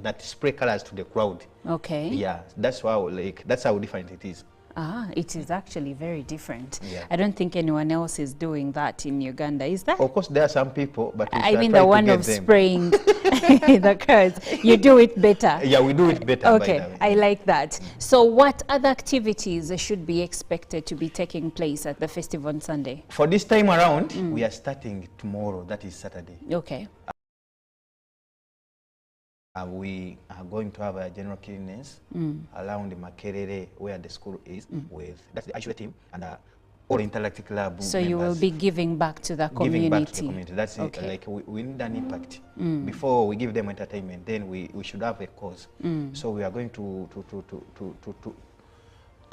that spray colors to the crowd. Okay. Yeah, that's how different it is. Ah, it is actually very different. Yeah. I don't think anyone else is doing that in Uganda, is that? Of course, there are some people, but I mean the one of spraying the cards. You do it better. Yeah, we do it better. Okay, by the way. I like that. So what other activities should be expected to be taking place at the festival on Sunday? For this time around, we are starting tomorrow, that is Saturday. Okay. We are going to have a general cleanliness around the Makerere where the school is that's the actual team and all interactive club So members. you will be giving back to the community. Giving back to the community. That's okay. it. Like we need an impact. Before we give them entertainment, then we should have a cause. So we are going to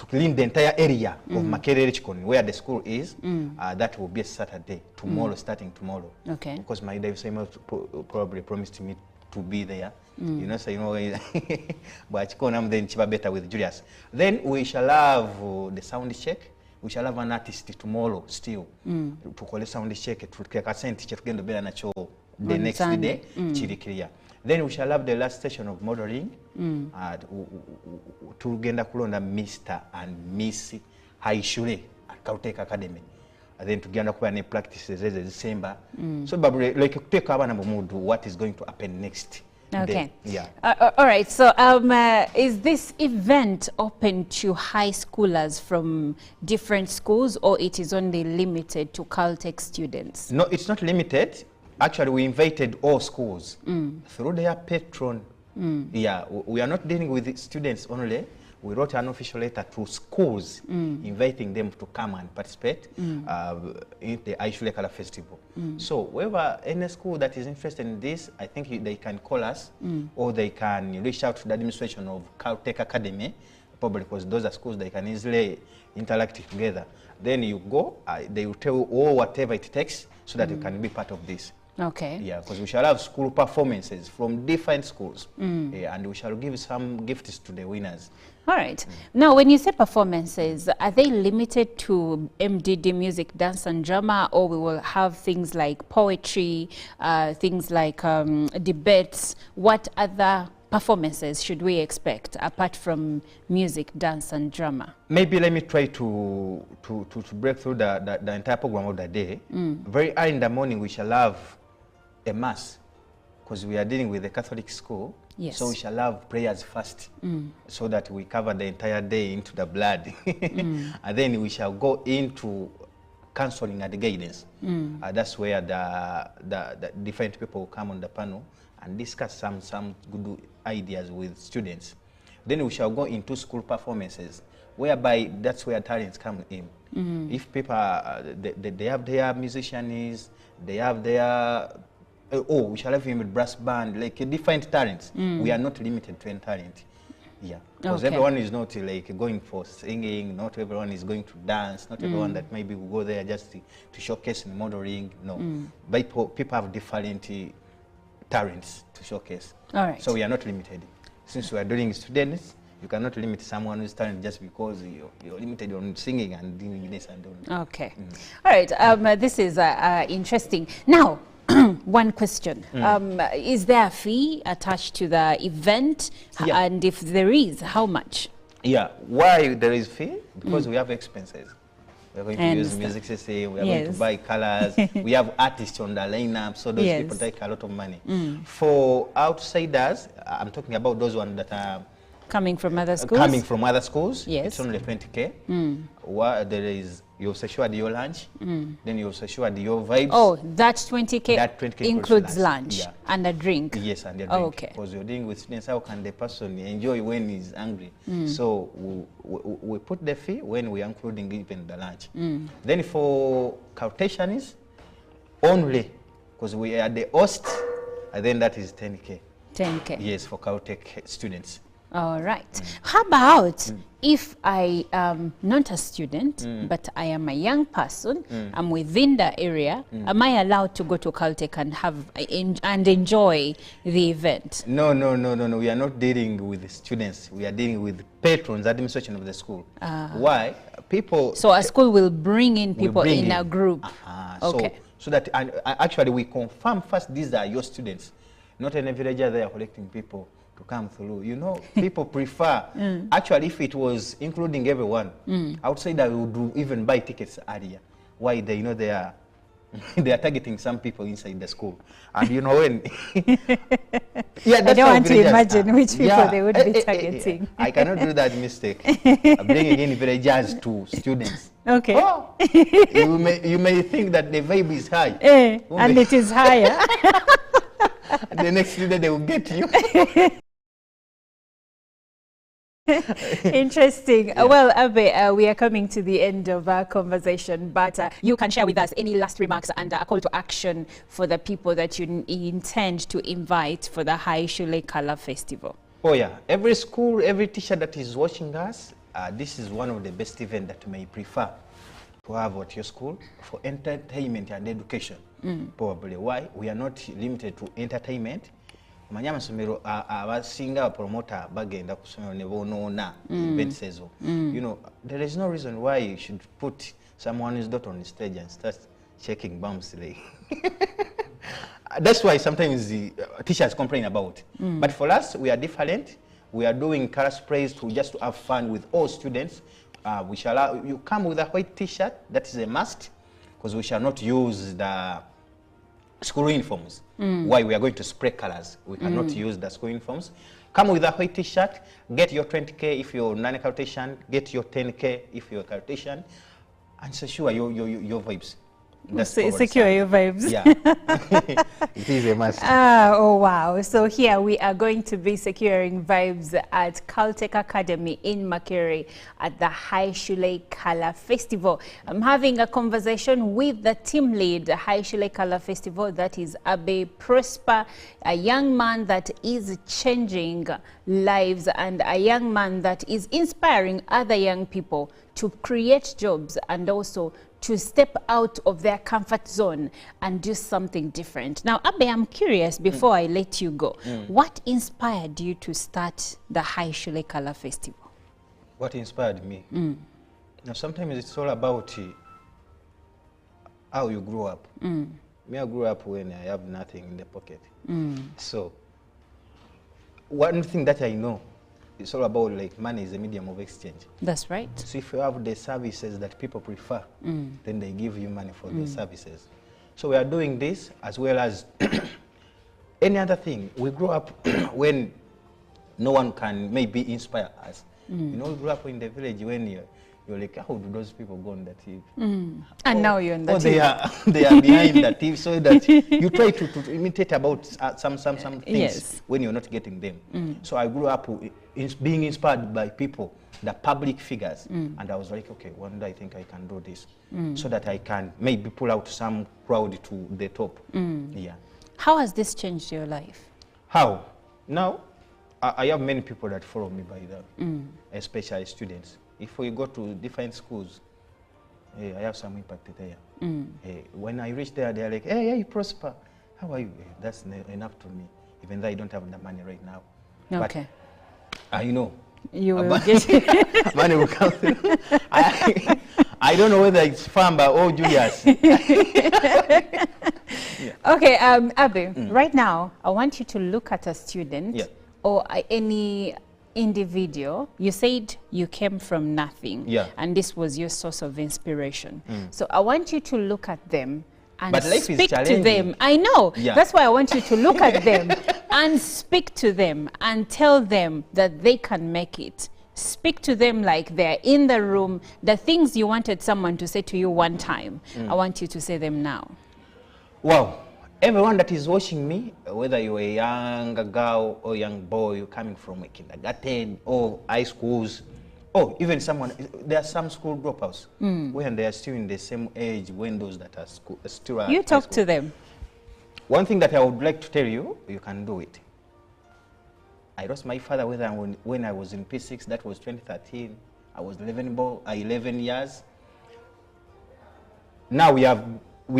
clean the entire area of Makerere Chikoni where the school is. That will be a Saturday, tomorrow, starting tomorrow. Okay. Because my Dave Samuel probably promised me to be there. You know, so you know, but I'm then better with Julius. Then we shall have the sound check. We shall have an artist tomorrow still to call a sound check to take a cent to get the next day. Then we shall have the last session of modeling to Uganda Kulonda Mr. and Miss Haishure at Caltech Academy. And then to Uganda Kulonda practices in December. So, like, take what is going to happen next. Okay. Yeah. All right. So, is this event open to high schoolers from different schools, or it is only limited to Caltech students? No, it's not limited. Actually, we invited all schools through their patron. Yeah, we are not dealing with students only. We wrote an official letter to schools inviting them to come and participate in the Aishule Color Festival. So whoever, any school that is interested in this, I think they can call us or they can reach out to the administration of Caltech Academy, probably because those are schools they can easily interact together. Then you go, they will tell you all whatever it takes so that you can be part of this. Okay. Yeah, because we shall have school performances from different schools, and we shall give some gifts to the winners. All right. Now, when you say performances, are they limited to MDD, music, dance, and drama, or we will have things like poetry, things like debates? What other performances should we expect apart from music, dance, and drama? Maybe let me try to break through the entire program of the day. Very early in the morning, we shall have a mass, because we are dealing with a Catholic school. Yes. So we shall have prayers first, so that we cover the entire day into the blood. And then we shall go into counseling and guidance. That's where the different people will come on the panel and discuss some good ideas with students. Then we shall go into school performances, whereby that's where talents come in. If people, they have their musicians, they have their, we shall have him with brass band, like different talents. We are not limited to any talent. Yeah, because everyone is not like going for singing, not everyone is going to dance, not everyone that maybe will go there just to showcase in modeling. No, but people have different talents to showcase. All right. So we are not limited. Since we are doing students, you cannot limit someone who's talent just because you're limited on singing and doing this and doing. Okay. All right. This is interesting. Now, one question. Is there a fee attached to the event? Yeah. And if there is, how much? Yeah. Why there is fee? Because we have expenses. We're going to use music system, we are going to buy colors, we have artists on the lineup, so those people take a lot of money. For outsiders, I'm talking about those ones that are coming from other schools? Coming from other schools, yes. It's only 20K. There is, you've secured your lunch, then you've secured your vibes. Oh, that 20K, that 20K includes lunch and a drink? Yes, and a drink. Oh, okay. Because you're dealing with students, how can the person enjoy when he's hungry? So we put the fee when we are including even the lunch. Then for Caltechans, only, because we are the host, and then that is 10K. 10K. Yes, for Caltech students. All right. How about if I am not a student, but I am a young person, I'm within the area, am I allowed to go to Caltech and have and enjoy the event? No. We are not dealing with students. We are dealing with patrons, administration of the school. Why? People. So a school will bring in people in a group. Okay. So that actually we confirm first these are your students. Not any villager they are collecting people to come through. You know, people prefer, actually, if it was including everyone, outside I would even buy tickets earlier. Why? They know they are they are targeting some people inside the school. And you know when... I don't want to imagine which people they would be targeting. I cannot do that mistake. Bringing in villagers to students. Okay. Oh, you may think that the vibe is high. And it is higher. The next day they will get you. Interesting. Yeah. Well, Abe, we are coming to the end of our conversation, but you can share with us any last remarks and a call to action for the people that you intend to invite for the High Shule Color Festival. Oh yeah, every school, every teacher that is watching us, this is one of the best events that you may prefer to have at your school for entertainment and education. Probably. Why? We are not limited to entertainment. Manya amasomero abasinga abapromota bagenda ku ssomero ne bonoona events ezo. You know, there is no reason why you should put someone's daughter on the stage and start shaking bumps. That's why sometimes the teachers complain about. But for us, we are different. We are doing color sprays just to have fun with all students. We shall you come with a white t-shirt, that is a must, because we shall not use the school uniforms. Why? We are going to spray colors. We cannot use the school uniforms. Come with a white t-shirt, get your 20K if you're non-cartesian, get your 10K if you're cartesian, and secure your vibes. Secure your vibes. Yeah. It is a must. Oh, wow. So here we are going to be securing vibes at Caltech Academy in Makere at the High Shule Color Festival. I'm having a conversation with the team lead, High Shule Color Festival, that is Abe Prosper, a young man that is changing lives and a young man that is inspiring other young people to create jobs and also to step out of their comfort zone and do something different. Now, Abe, I'm curious, before I let you go, what inspired you to start the High Shule Color Festival? What inspired me? Now, sometimes it's all about how you grew up. Me, I grew up when I have nothing in the pocket. So, one thing that I know, it's all about like money is a medium of exchange. That's right. So if you have the services that people prefer, then they give you money for the services. So we are doing this as well as any other thing. We grew up when no one can maybe inspire us. You know, we grew up in the village when you're like, how do those people go on the TV? And now you're on the TV. They are behind the TV, so that you try to imitate about some things when you're not getting them. So I grew up being inspired by people, the public figures, and I was like, okay, one day I think I can do this, so that I can maybe pull out some crowd to the top. Yeah. How has this changed your life? How? Now, I have many people that follow me by that, especially students. If we go to different schools, I have some impact there. When I reach there, they're like, hey, Prosper, how are you? That's enough to me, even though I don't have the money right now. Okay. But, you know, you will get money will come through. I don't know whether it's Famba or Julius. Okay, Abe, right now, I want you to look at a student or any individual. You said you came from nothing, and this was your source of inspiration. So I want you to look at them and speak to them. I know. That's why I want you to look at them and speak to them and tell them that they can make it. Speak to them like they're in the room. The things you wanted someone to say to you one time, I want you to say them now. Wow. Everyone that is watching me, whether you're a young girl or young boy, you're coming from a kindergarten or high schools, or even someone, there are some school dropouts when they are still in the same age when those that are still at You talk to them. One thing that I would like to tell you, you can do it. I lost my father when I was in P6, that was 2013. I was 11 years. Now we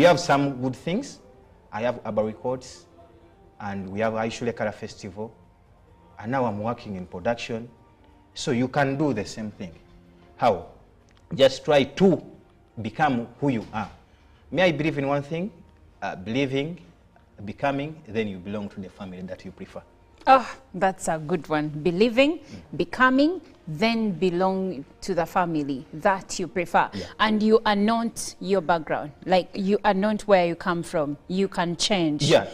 have some good things. I have ABBA Records, and we have High Shule Color Festival, and now I'm working in production. So you can do the same thing. How? Just try to become who you are. May I believe in one thing? Believing, becoming, then you belong to the family that you prefer. Oh, that's a good one. Believing, becoming, then belong to the family that you prefer. Yeah. And you are not your background. Like, you are not where you come from. You can change. Yeah.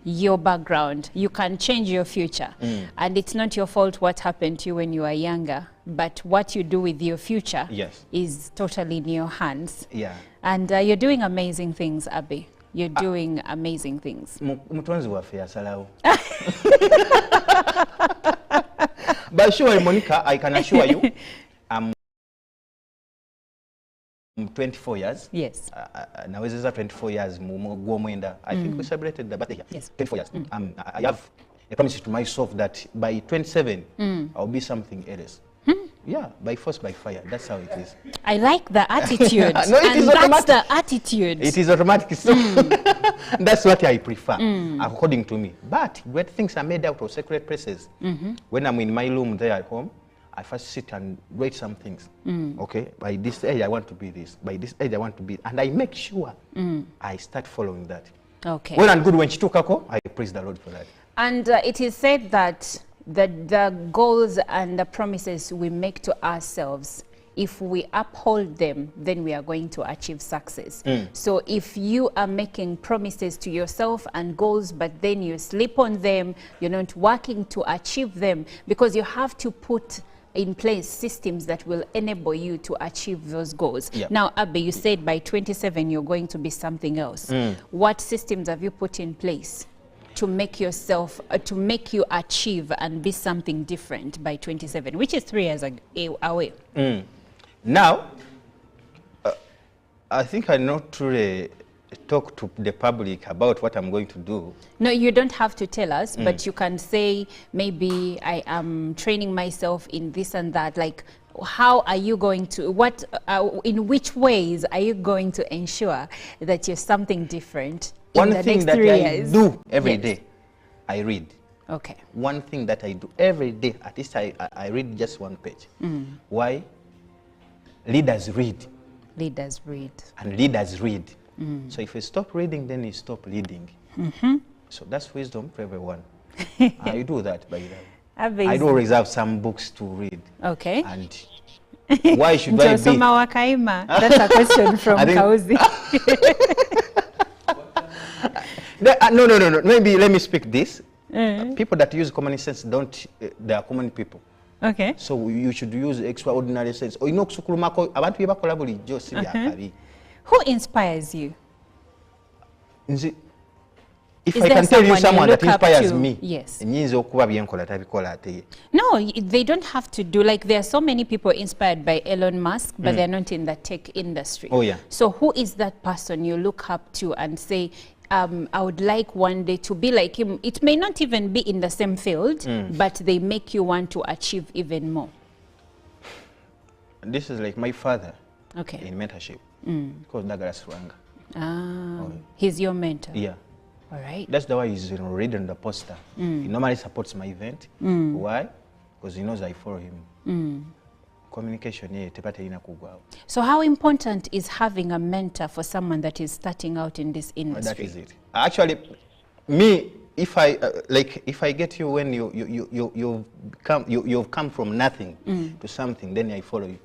Your background, you can change your future, and it's not your fault what happened to you when you were younger, but what you do with your future is totally in your hands. Yeah. And you're doing amazing things, Abby. You're doing amazing things. Mutonzi waffe yasalawo. But sure, Monica, I can assure you, I'm 24 years. Yes. Now is 24 years. I think we celebrated the birthday. Yes. 24 years. I have a promise to myself that by 27, I'll be something else. Yeah, by force, by fire. That's how it is. I like the attitude. No, it is that's the attitude. It is automatic. So that's what I prefer, according to me. But great things are made out of secret places. When I'm in my room there at home, I first sit and write some things. Okay, by this age I want to be this. By this age I want to be, and I make sure I start following that. Okay. Well and good when Chitukako, I praise the Lord for that. And it is said that the goals and the promises we make to ourselves, if we uphold them, then we are going to achieve success. So if you are making promises to yourself and goals, but then you sleep on them, you're not working to achieve them, because you have to put in place systems that will enable you to achieve those goals. Yep. Now, Abby, you said by 27 you're going to be something else. What systems have you put in place to make yourself, to make you achieve and be something different by 27, which is 3 years away? Now, I think I not truly talk to the public about what I'm going to do. No, you don't have to tell us, but you can say, maybe I am training myself in this and that. Like, how are you going to, in which ways are you going to ensure that you're something different in One the thing next that 3 I years? do every day, I read. Okay. One thing that I do every day, at least I read just one page. Why? Leaders read. Leaders read. And leaders read. So if you stop reading, then you stop leading. So that's wisdom for everyone. I do that, by the way. I do reserve some books to read. Okay. And why should I be? That's a question from Kauzi. No. Maybe let me speak this. People that use common sense don't, they are common people. Okay. So you should use extraordinary sense. Who inspires you? If I can tell you someone that inspires me, yes. No, they don't have to do, like, there are so many people inspired by Elon Musk, but they're not in the tech industry. Oh, yeah. So who is that person you look up to and say, I would like one day to be like him? It may not even be in the same field, but they make you want to achieve even more. This is like my father. Okay. In mentorship. Called Douglas Rwanga. He's your mentor. Yeah. All right. That's the way he's reading the poster. He normally supports my event. Why? Because he knows I follow him. Communication. So how important is having a mentor for someone that is starting out in this industry? That is it. Actually, me, if I get you when you've come from nothing to something, then I follow you.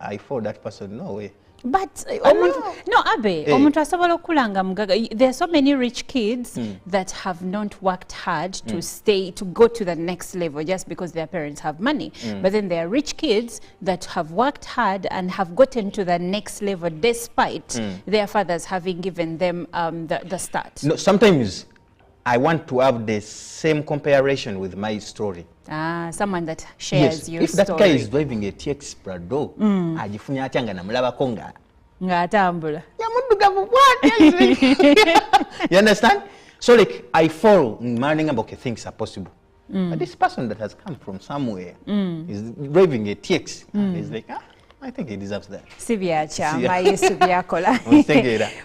I follow that person. No way. But no, Abe, there are so many rich kids that have not worked hard to go to the next level just because their parents have money. But then there are rich kids that have worked hard and have gotten to the next level despite their fathers having given them the start. No, sometimes I want to have the same comparison with my story. Someone that shares your story. If that story. guy is driving a TX Prado, ajifunya achanga na mulaba konga. Ngatambula. You understand? So like I fall in learning about things are possible. But this person that has come from somewhere is driving a TX. And he's like, I think he deserves that.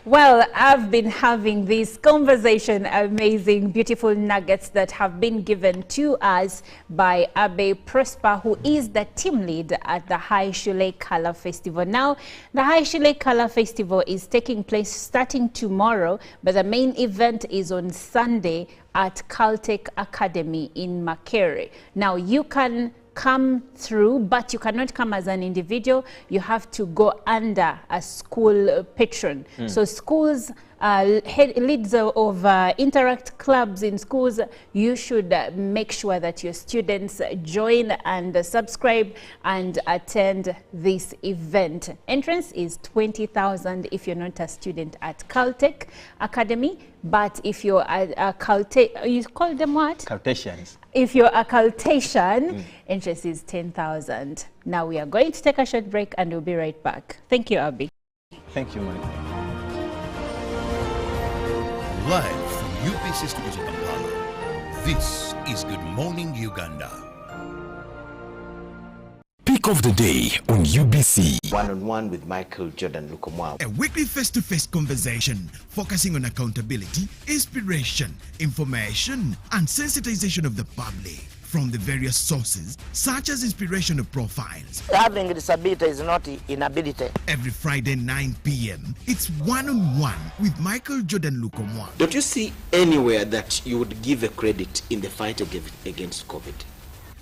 Well, I've been having this conversation, amazing, beautiful nuggets that have been given to us by Abe Prosper, who is the team lead at the High Shule Color Festival. Now, the High Shule Color Festival is taking place starting tomorrow, but the main event is on Sunday at Caltech Academy in Makere. Now, you can come through, but you cannot come as an individual. You have to go under a school patron. So schools, leads of interact clubs in schools, you should make sure that your students join and subscribe and attend this event. Entrance is 20,000 if you're not a student at Caltech Academy, but if you're a Caltech, you call them what? Caltesians. If you're a Caltesian, interest is 10,000. Now we are going to take a short break and we'll be right back. Thank you, Abby. Thank you, Mike. Live from UBC Studios in Kampala, this is Good Morning Uganda. Pick of the day on UBC. One-on-one with Michael Jordan Lukomwa. A weekly face-to-face conversation focusing on accountability, inspiration, information, and sensitization of the public from the various sources, such as inspirational profiles. Having a disability is not inability. Every Friday 9 p.m., it's one-on-one with Michael Jordan Lukomwa. Don't you see anywhere that you would give a credit in the fight against COVID?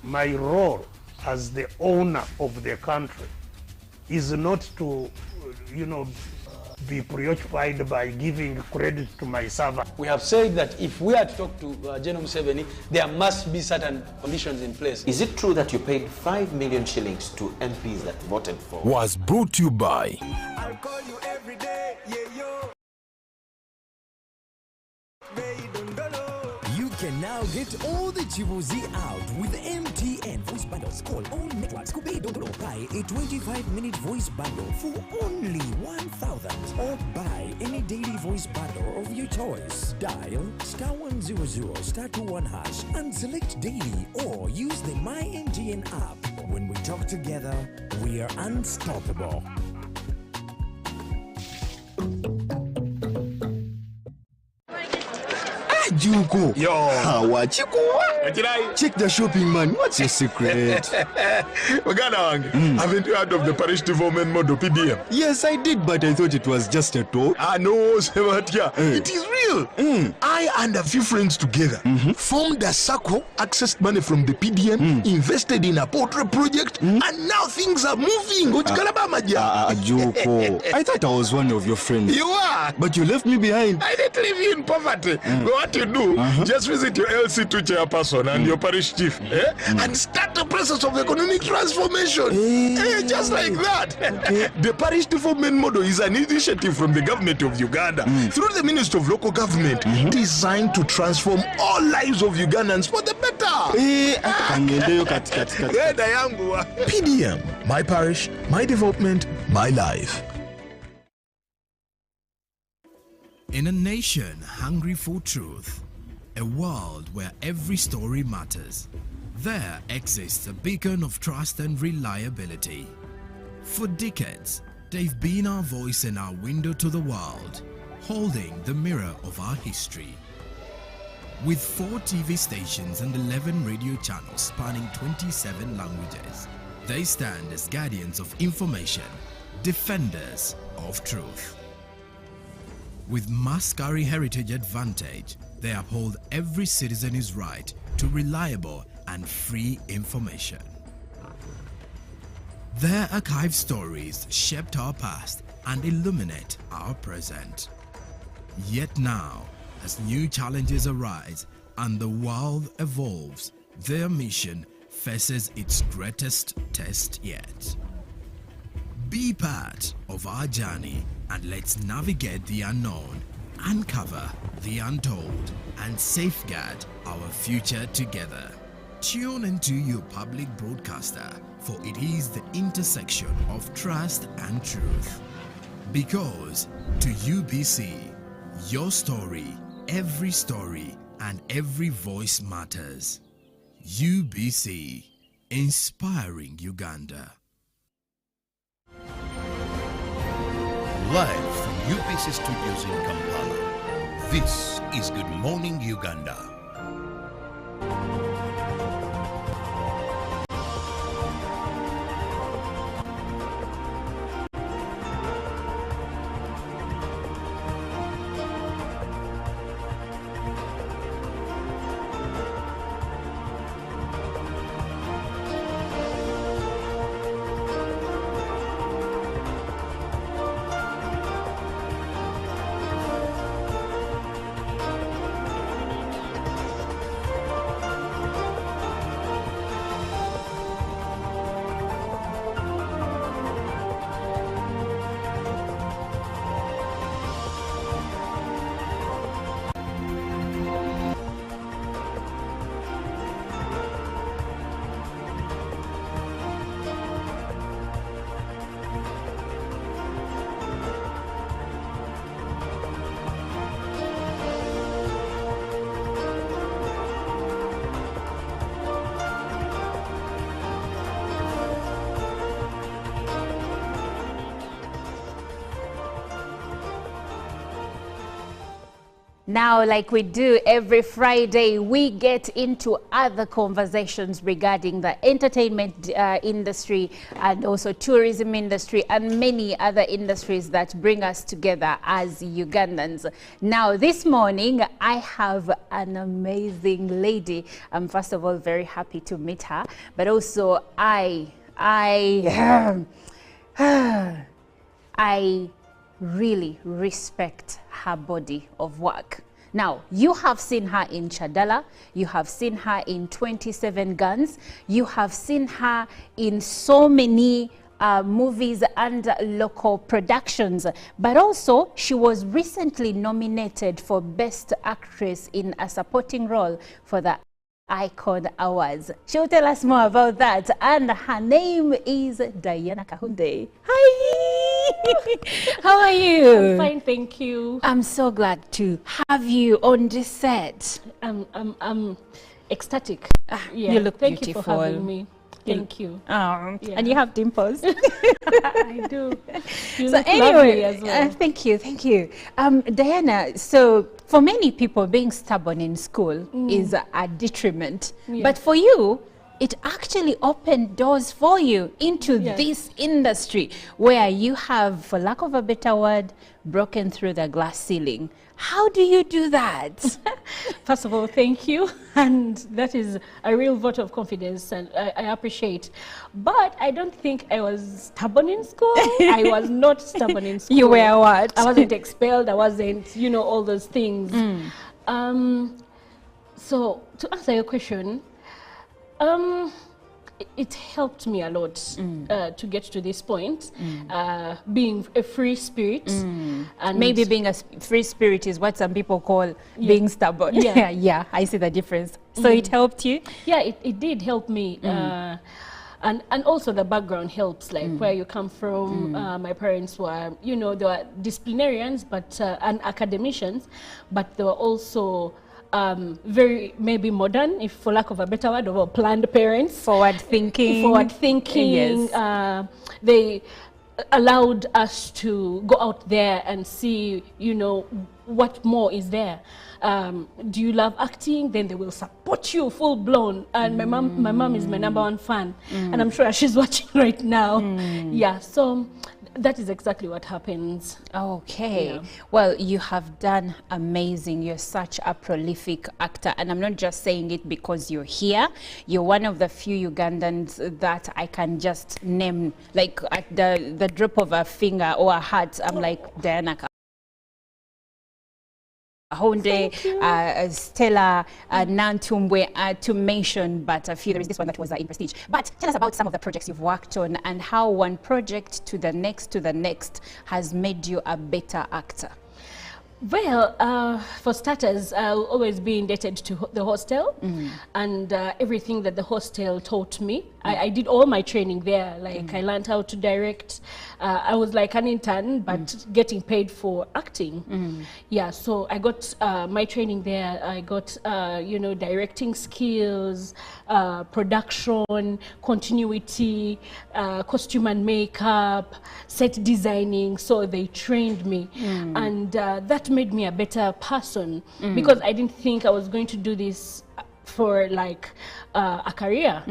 My role as the owner of the country is not to, be preoccupied by giving credit to my servant. We have said that if we are to talk to General Museveni, there must be certain conditions in place. Is it true that you paid 5 million shillings to MPs that voted for? Was brought to you by I'll call you every day, yeah, yo. You can now get all the Chibuzi out with MTN voice bundles. Call all networks. Buy a 25-minute voice bundle for only 1,000 or buy any daily voice bundle of your choice. Dial *100*21# and select daily or use the My MTN app. When we talk together, we are unstoppable. Juko. Yo. Check the shopping, man. What's your secret? Haven't you heard of the parish development model PDM? Yes, I did, but I thought it was just a talk. No, Sebatia. It is real. I and a few friends together formed a circle, accessed money from the PDM, invested in a portrait project, and now things are moving. Juko. I thought I was one of your friends. You are. But you left me behind. I didn't leave you in poverty. What you do, just visit your LC2 chairperson and your parish chief and start the process of economic transformation. Just like that. Okay. The parish development model is an initiative from the government of Uganda through the Ministry of Local Government designed to transform all lives of Ugandans for the better. PDM, my parish, my development, my life. In a nation hungry for truth, a world where every story matters, there exists a beacon of trust and reliability. For decades, they've been our voice and our window to the world, holding the mirror of our history. With 4 TV stations and 11 radio channels spanning 27 languages, they stand as guardians of information, defenders of truth. With Mascari Heritage Advantage, they uphold every citizen's right to reliable and free information. Their archived stories shaped our past and illuminate our present. Yet now, as new challenges arise and the world evolves, their mission faces its greatest test yet. Be part of our journey and let's navigate the unknown, uncover the untold, and safeguard our future together. Tune into your public broadcaster, for it is the intersection of trust and truth. Because to UBC, your story, every story, and every voice matters. UBC, inspiring Uganda. Live from UPC Studios in Kampala, this is Good Morning Uganda. Now, like we do every Friday, we get into other conversations regarding the entertainment industry and also tourism industry and many other industries that bring us together as Ugandans. Now, this morning, I have an amazing lady. I'm first of all very happy to meet her, but also I really respect her body of work. Now, you have seen her in Chadala, you have seen her in 27 Guns, you have seen her in so many movies and local productions, but also she was recently nominated for Best Actress in a Supporting Role for the Icon Awards. She'll tell us more about that, and her name is Diana Kahunde. Hi! How are you? I'm fine, thank you. I'm so glad to have you on this set. I'm ecstatic. Yeah, you look thank beautiful. Thank you for having me. Thank you. Yeah. And you have dimples. I do. You so look anyway, lovely as well. Thank you. Diana, so for many people, being stubborn in school is a detriment. Yeah. But for you, it actually opened doors for you into this industry where you have, for lack of a better word, broken through the glass ceiling. How do you do that? First of all, thank you. And that is a real vote of confidence, and I appreciate. But I don't think I was stubborn in school. I was not stubborn in school. You were what? I wasn't expelled. I wasn't, all those things. So to answer your question, it helped me a lot to get to this point, being a free spirit. And maybe being a free spirit is what some people call being stubborn. Yeah, I see the difference. So it helped you? Yeah, it did help me. And also the background helps, like where you come from. My parents were, they were disciplinarians but and academicians, but they were also very maybe modern, if for lack of a better word, or planned parents. Forward thinking. Yes. They allowed us to go out there and see, what more is there. Do you love acting? Then they will support you full blown. And my mom is my #1 fan, and I'm sure she's watching right now. Yeah, so that is exactly what happens. Okay. Yeah. Well, you have done amazing. You're such a prolific actor. And I'm not just saying it because you're here. You're one of the few Ugandans that I can just name, like at the drop of a finger or a hat. I'm like, Diana Kahunde, Stella, Nantumbwe, to mention but a few. There is this one that was in Prestige. But tell us about some of the projects you've worked on and how one project to the next has made you a better actor. Well, for starters, I'll always be indebted to the hostel and everything that the hostel taught me. I did all my training there. Like I learned how to direct. I was like an intern, but getting paid for acting. Yeah, so I got my training there. I got, you know, directing skills, production, continuity, costume and makeup, set designing. So they trained me. And that made me a better person because I didn't think I was going to do this for like a career.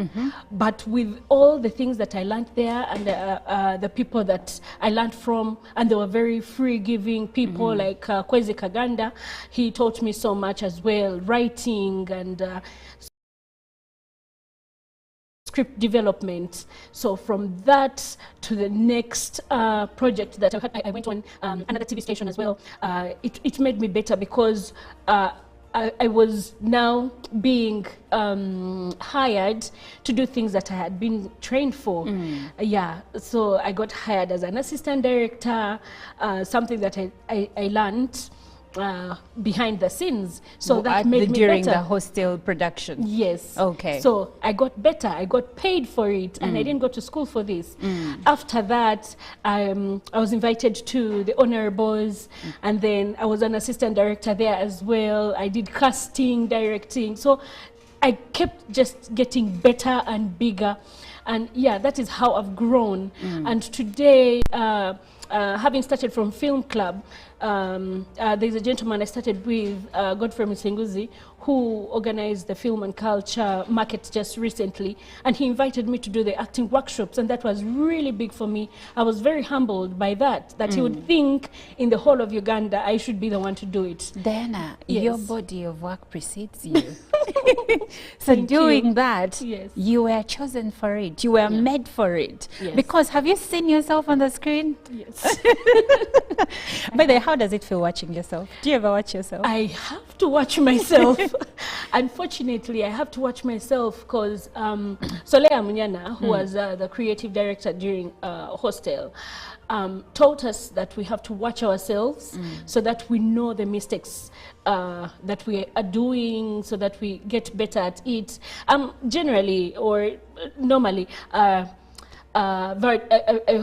But with all the things that I learned there and the people that I learned from, and they were very free-giving people like Kwezi Kaganda, he taught me so much as well, writing and script development. So from that to the next project that I went on, another TV station as well, it made me better because I was now being hired to do things that I had been trained for. Yeah, so I got hired as an assistant director, something that I learned behind the scenes. So that made me during better. the hostel production? Yes. Okay. So I got better. I got paid for it, and I didn't go to school for this. After that, I was invited to the Honorables, and then I was an assistant director there as well. I did casting, directing. So I kept just getting better and bigger. And yeah, that is how I've grown. And today, having started from Film Club, there's a gentleman I started with, Godfrey Musenguzi, who organized the film and culture market just recently, and he invited me to do the acting workshops, and that was really big for me. I was very humbled by that he would think in the whole of Uganda I should be the one to do it. Diana, Yes. your body of work precedes you. So doing that, you were chosen for it. You were made for it. Yes. Because have you seen yourself on the screen? Yes. By the way, how does it feel watching yourself? Do you ever watch yourself? I have to watch myself. Unfortunately, I have to watch myself because Solea Munyana, who was the creative director during Hostel, taught us that we have to watch ourselves so that we know the mistakes that we are doing, so that we get better at it. Generally or normally, a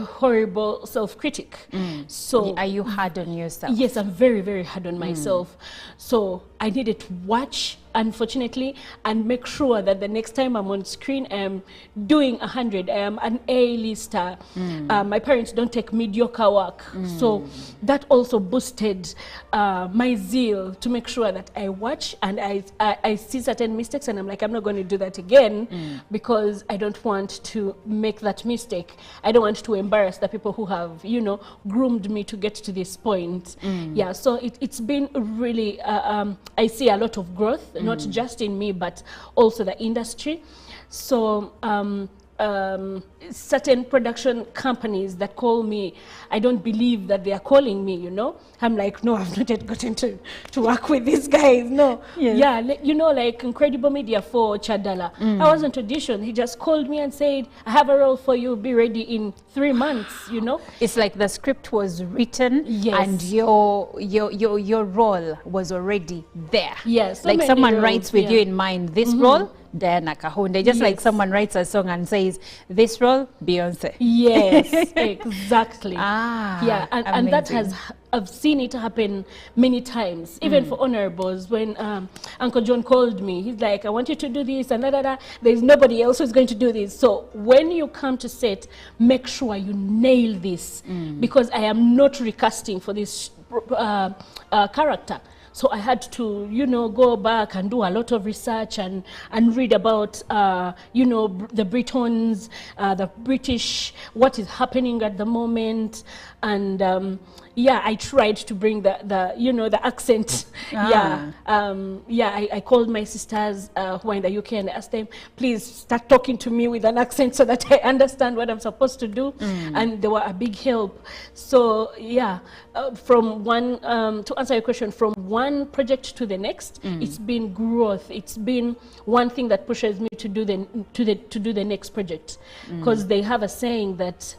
horrible self-critic. So are you hard on yourself? Yes, I'm very, very hard on myself. So I needed to watch, unfortunately, and make sure that the next time I'm on screen, I am doing 100. I am an A-lister. My parents don't take mediocre work. So that also boosted my zeal to make sure that I watch and I see certain mistakes and I'm like, I'm not going to do that again because I don't want to make that mistake. I don't want to embarrass the people who have, you know, groomed me to get to this point. Yeah, so it's been really, I see a lot of growth, not just in me, but also the industry. So certain production companies that call me, I don't believe that they are calling me, you know. I'm like, no, I've not yet gotten to work with these guys, no. Yeah, you know, like Incredible Media for Chadala. I was on audition. He just called me and said, I have a role for you, be ready in 3 months, you know. It's like the script was written and your role was already there. Yes. Like someone writes with you in mind, this role, Diana Kahunde. Just like someone writes a song and says, this role, Beyonce. Yes, exactly. Yeah, and that has, I've seen it happen many times, even for Honorables. When Uncle John called me, he's like, I want you to do this and da. There's nobody else who's going to do this. So when you come to set, make sure you nail this because I am not recasting for this character. So I had to, you know, go back and do a lot of research and read about, you know, the Britons, the British, what is happening at the moment. And yeah, I tried to bring the you know, the accent. I called my sisters who are in the UK and asked them, please start talking to me with an accent so that I understand what I'm supposed to do. And they were a big help. So yeah, from one, to answer your question, from one project to the next, it's been growth. It's been one thing that pushes me to do the next project, because they have a saying that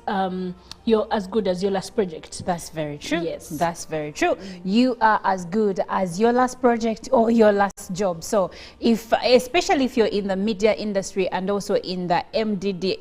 you're as good as your last project. That's very true. Yes. That's very true. You are as good as your last project or your last job. So especially if you're in the media industry and also in the MDD,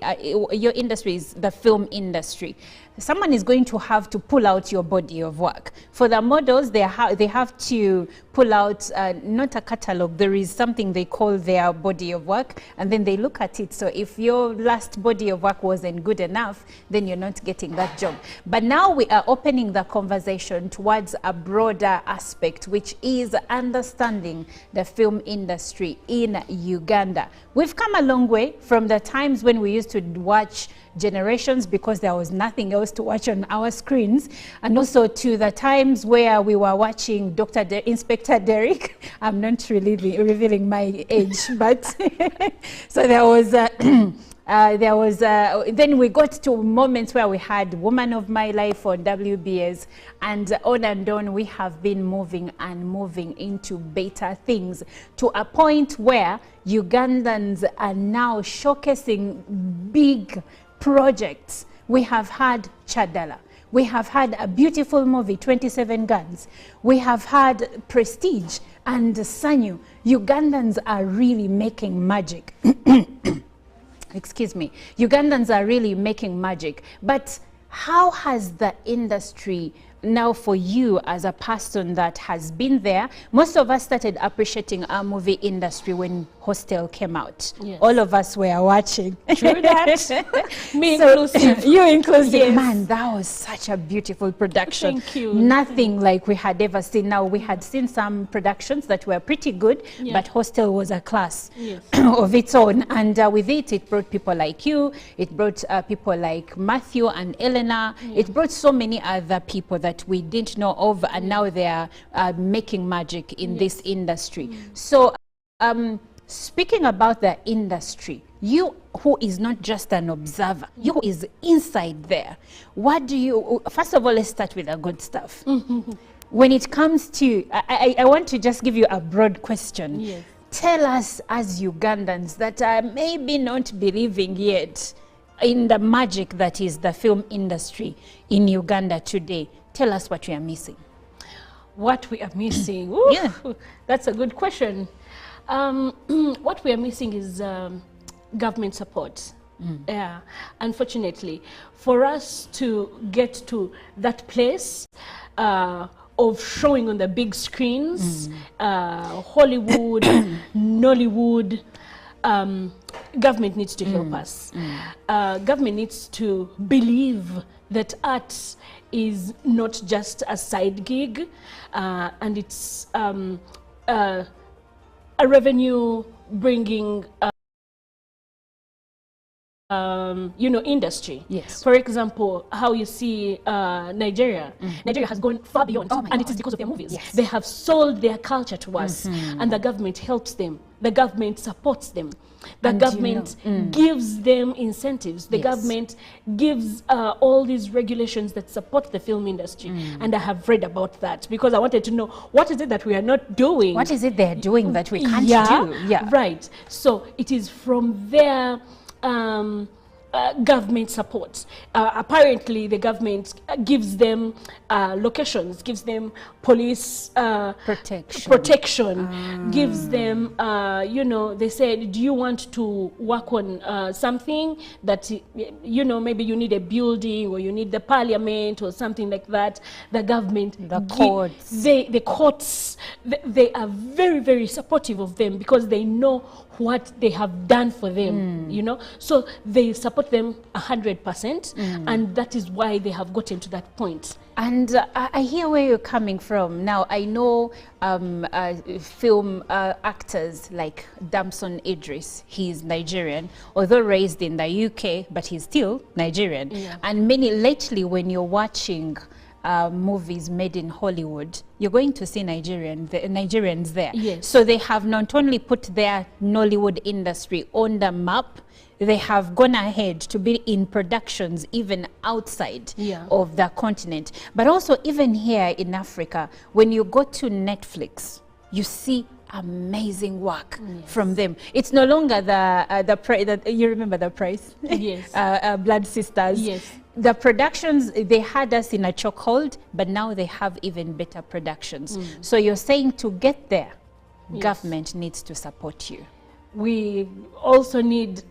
your industry is the film industry, someone is going to have to pull out your body of work. For the models, they have to pull out not a catalog, there is something they call their body of work, and then they look at it. So if your last body of work wasn't good enough, then you're not getting that job. But now we are opening the conversation towards a broader aspect, which is understanding the film industry in Uganda. We've come a long way from the times when we used to watch Generations because there was nothing else to watch on our screens, and also to the times where we were watching Inspector Derrick. I'm not really revealing my age, but so there was then we got to moments where we had Woman of My Life on WBS, and on we have been moving into better things, to a point where Ugandans are now showcasing big projects. We have had Chadala. We have had a beautiful movie, 27 Guns. We have had Prestige and Sanyu. Ugandans are really making magic. Excuse me. Ugandans are really making magic. But how has the industry, now for you as a person that has been there, most of us started appreciating our movie industry when Hostel came out. Yes. All of us were watching. True that. Me inclusive. You inclusive. Yes. Man, that was such a beautiful production. Thank you. Nothing like we had ever seen. Now, we had seen some productions that were pretty good, but Hostel was a class of its own. And with it brought people like you. It brought people like Matthew and Elena. It brought so many other people that we didn't know of, and now they are making magic in this industry. So, speaking about the industry, you who is not just an observer, you who is inside there, what do you, first of all, let's start with the good stuff. When it comes to, I want to just give you a broad question. Yes. Tell us as Ugandans that are maybe not believing yet in the magic that is the film industry in Uganda today. Tell us what we are missing. What we are missing? Yeah. That's a good question. What we are missing is government support. Yeah, unfortunately, for us to get to that place of showing on the big screens, Hollywood, Nollywood, government needs to help us. Government needs to believe that art is not just a side gig, and it's a revenue bringing industry. Yes. For example, how you see Nigeria. Nigeria has gone far beyond, and it is because of their movies. Yes. They have sold their culture to us, and the government helps them. The government supports them. The government gives them incentives. The government gives all these regulations that support the film industry. And I have read about that because I wanted to know, what is it that we are not doing? What is it they're doing that we can't do? Yeah, right. So it is from their government support. Apparently, the government gives them locations, gives them police protection, gives them, they said, do you want to work on something that, maybe you need a building or you need the parliament or something like that. The government, the courts, the courts, they are very, very supportive of them because they know what they have done for them, so they support them 100%, and that is why they have gotten to that point. And I hear where you're coming from. Now, I know film actors like Damson Idris. He's Nigerian, although raised in the UK, but he's still Nigerian. Yeah. And lately, when you're watching movies made in Hollywood, you're going to see Nigerians there. Yes. So they have not only put their Nollywood industry on the map, they have gone ahead to be in productions even outside of the continent. But also even here in Africa, when you go to Netflix, you see amazing work from them. It's no longer you remember The Price? Yes. Blood Sisters. Yes. the productions, they had us in a chokehold, but now they have even better productions. So you're saying to get there, government needs to support you. We also need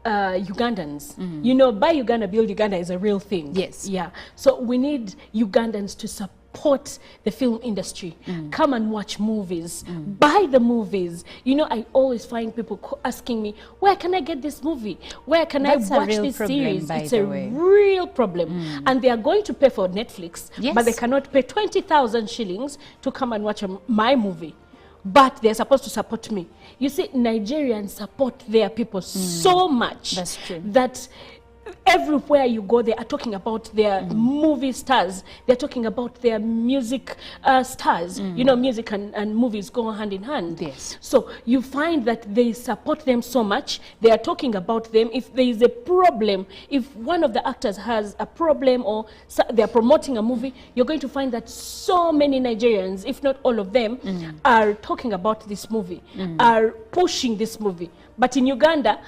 Ugandans. You know, buy Uganda, build Uganda is a real thing. Yes. Yeah. So we need Ugandans to support the film industry. Come and watch movies. Buy the movies. You know, I always find people asking me, where can I get this movie? Where can I watch this series? It's a real problem. And they are going to pay for Netflix, but they cannot pay 20,000 shillings to come and watch my movie. But they're supposed to support me. You see, Nigerians support their people so much. That's true. That everywhere you go, they are talking about their movie stars. They're talking about their music stars. You know, music and movies go hand in hand. Yes. So you find that they support them so much. They are talking about them. If there is a problem, if one of the actors has a problem or they're promoting a movie, you're going to find that so many Nigerians, if not all of them, are talking about this movie, are pushing this movie. But in Uganda,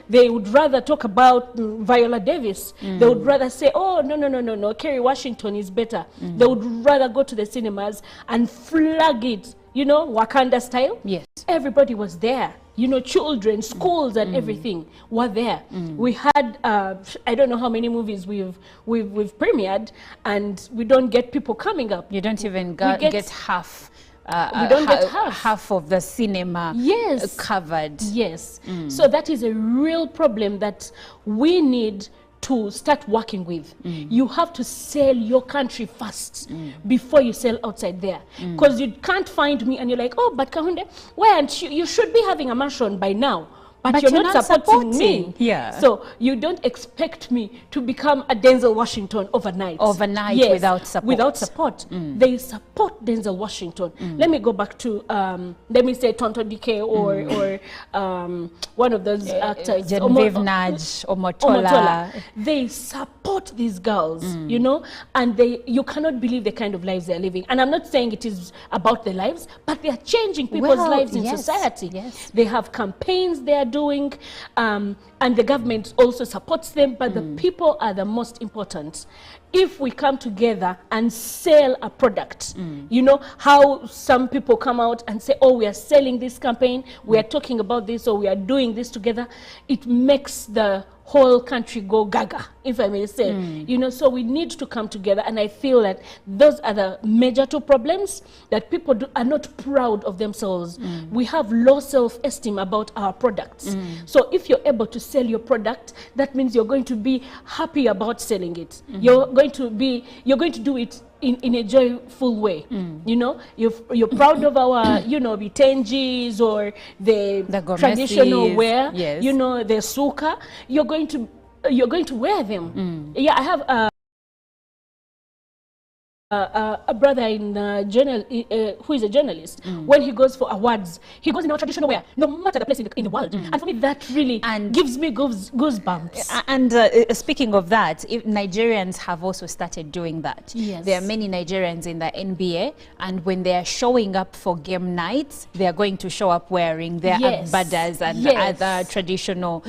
they would rather talk about Viola Davis. They would rather say, oh, no, Kerry Washington is better. They would rather go to the cinemas and flag it, you know, Wakanda style. Yes. Everybody was there. You know, children, schools and everything were there. We had, I don't know how many movies we've premiered, and we don't get people coming up. You don't even get half. We don't get half of the cinema covered. Yes. So that is a real problem that we need to start working with. You have to sell your country first before you sell outside there. Because you can't find me and you're like, oh, but Kahunde, why aren't you? You should be having a mansion by now. But you're not supporting me. Yeah. So you don't expect me to become a Denzel Washington overnight. Without support. Without support. They support Denzel Washington. Let me go back to, let me say Tonto Dike or one of those actors. Genevieve Naj or Motola. They support these girls, you know, and you cannot believe the kind of lives they're living. And I'm not saying it is about their lives, but they are changing people's lives in society. Yes. They have campaigns they are doing, and the government also supports them, but the people are the most important. If we come together and sell a product, you know, how some people come out and say, oh, we are selling this campaign, we are talking about this, or we are doing this together, it makes the whole country go gaga, if I may say. You know, so we need to come together, and I feel that those are the major two problems, that people are not proud of themselves. We have low self-esteem about our products. So if you're able to sell your product, that means you're going to be happy about selling it. You're going to do it in a joyful way. You know, you're proud of our, you know, bitenjis or the traditional wear, you know, the suka. You're going to wear them. Yeah, I have a brother in who is a journalist. When he goes for awards, he goes in our traditional wear, no matter the place in the world. And for me, that really gives me goosebumps. And speaking of that, Nigerians have also started doing that. Yes. There are many Nigerians in the NBA, and when they are showing up for game nights, they are going to show up wearing their abbadas and other traditional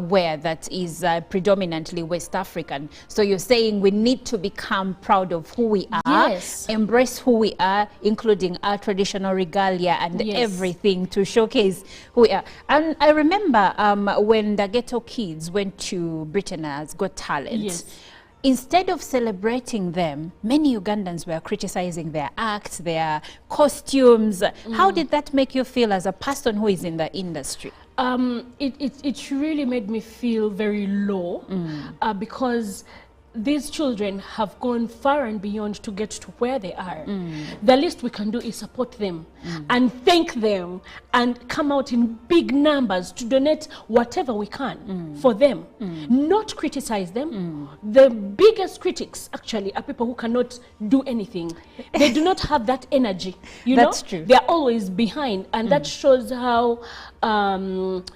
wear that is predominantly West African. So you're saying we need to become proud of who we are. Embrace who we are, including our traditional regalia and everything, to showcase who we are. And I remember when the Ghetto Kids went to Britain's Got Talent, instead of celebrating them, many Ugandans were criticizing their acts, their costumes. How did that make you feel as a person who is in the industry? It really made me feel very low because these children have gone far and beyond to get to where they are. The least we can do is support them and thank them and come out in big numbers to donate whatever we can for them, not criticize them. The biggest critics actually are people who cannot do anything. They do not have that energy, you That's know? true. They're always behind, and that shows how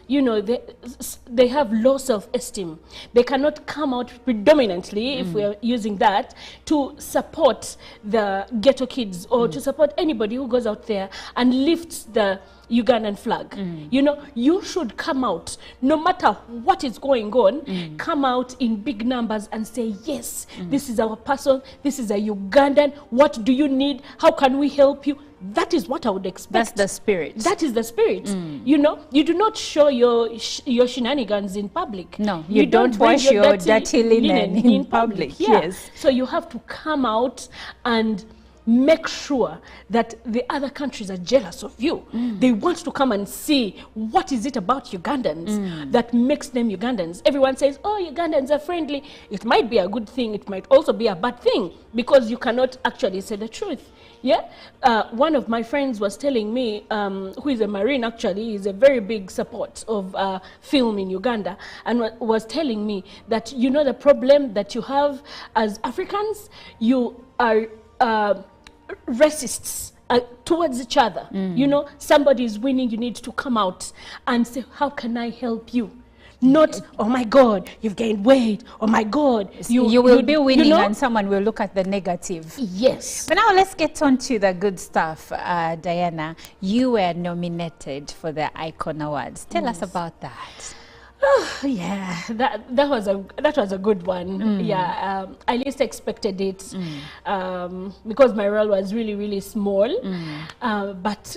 you know, they have low self-esteem. They cannot come out predominantly, money, if we're using that, to support the ghetto kids or to support anybody who goes out there and lifts the Ugandan flag. You know, you should come out, no matter what is going on, come out in big numbers and say, yes, this is our person, this is a Ugandan, what do you need, how can we help you? That is what I would expect. That's the spirit. That is the spirit. You know, you do not show your shenanigans in public. No, you don't wash your dirty linen in public. Yeah. Yes. So you have to come out and make sure that the other countries are jealous of you. They want to come and see what is it about Ugandans that makes them Ugandans. Everyone says, oh, Ugandans are friendly. It might be a good thing. It might also be a bad thing because you cannot actually say the truth. Yeah, one of my friends was telling me, who is a Marine actually, is a very big support of film in Uganda, and was telling me that, you know, the problem that you have as Africans, you are racists towards each other. You know, somebody is winning, you need to come out and say, how can I help you? Not, oh my God, you've gained weight. Oh my God, you will be winning, you know? And someone will look at the negative. Yes. But now let's get on to the good stuff. Diana, you were nominated for the Icon Awards. Tell us about that. Oh, yeah, that was a good one. Yeah, I least expected it because my role was really small. But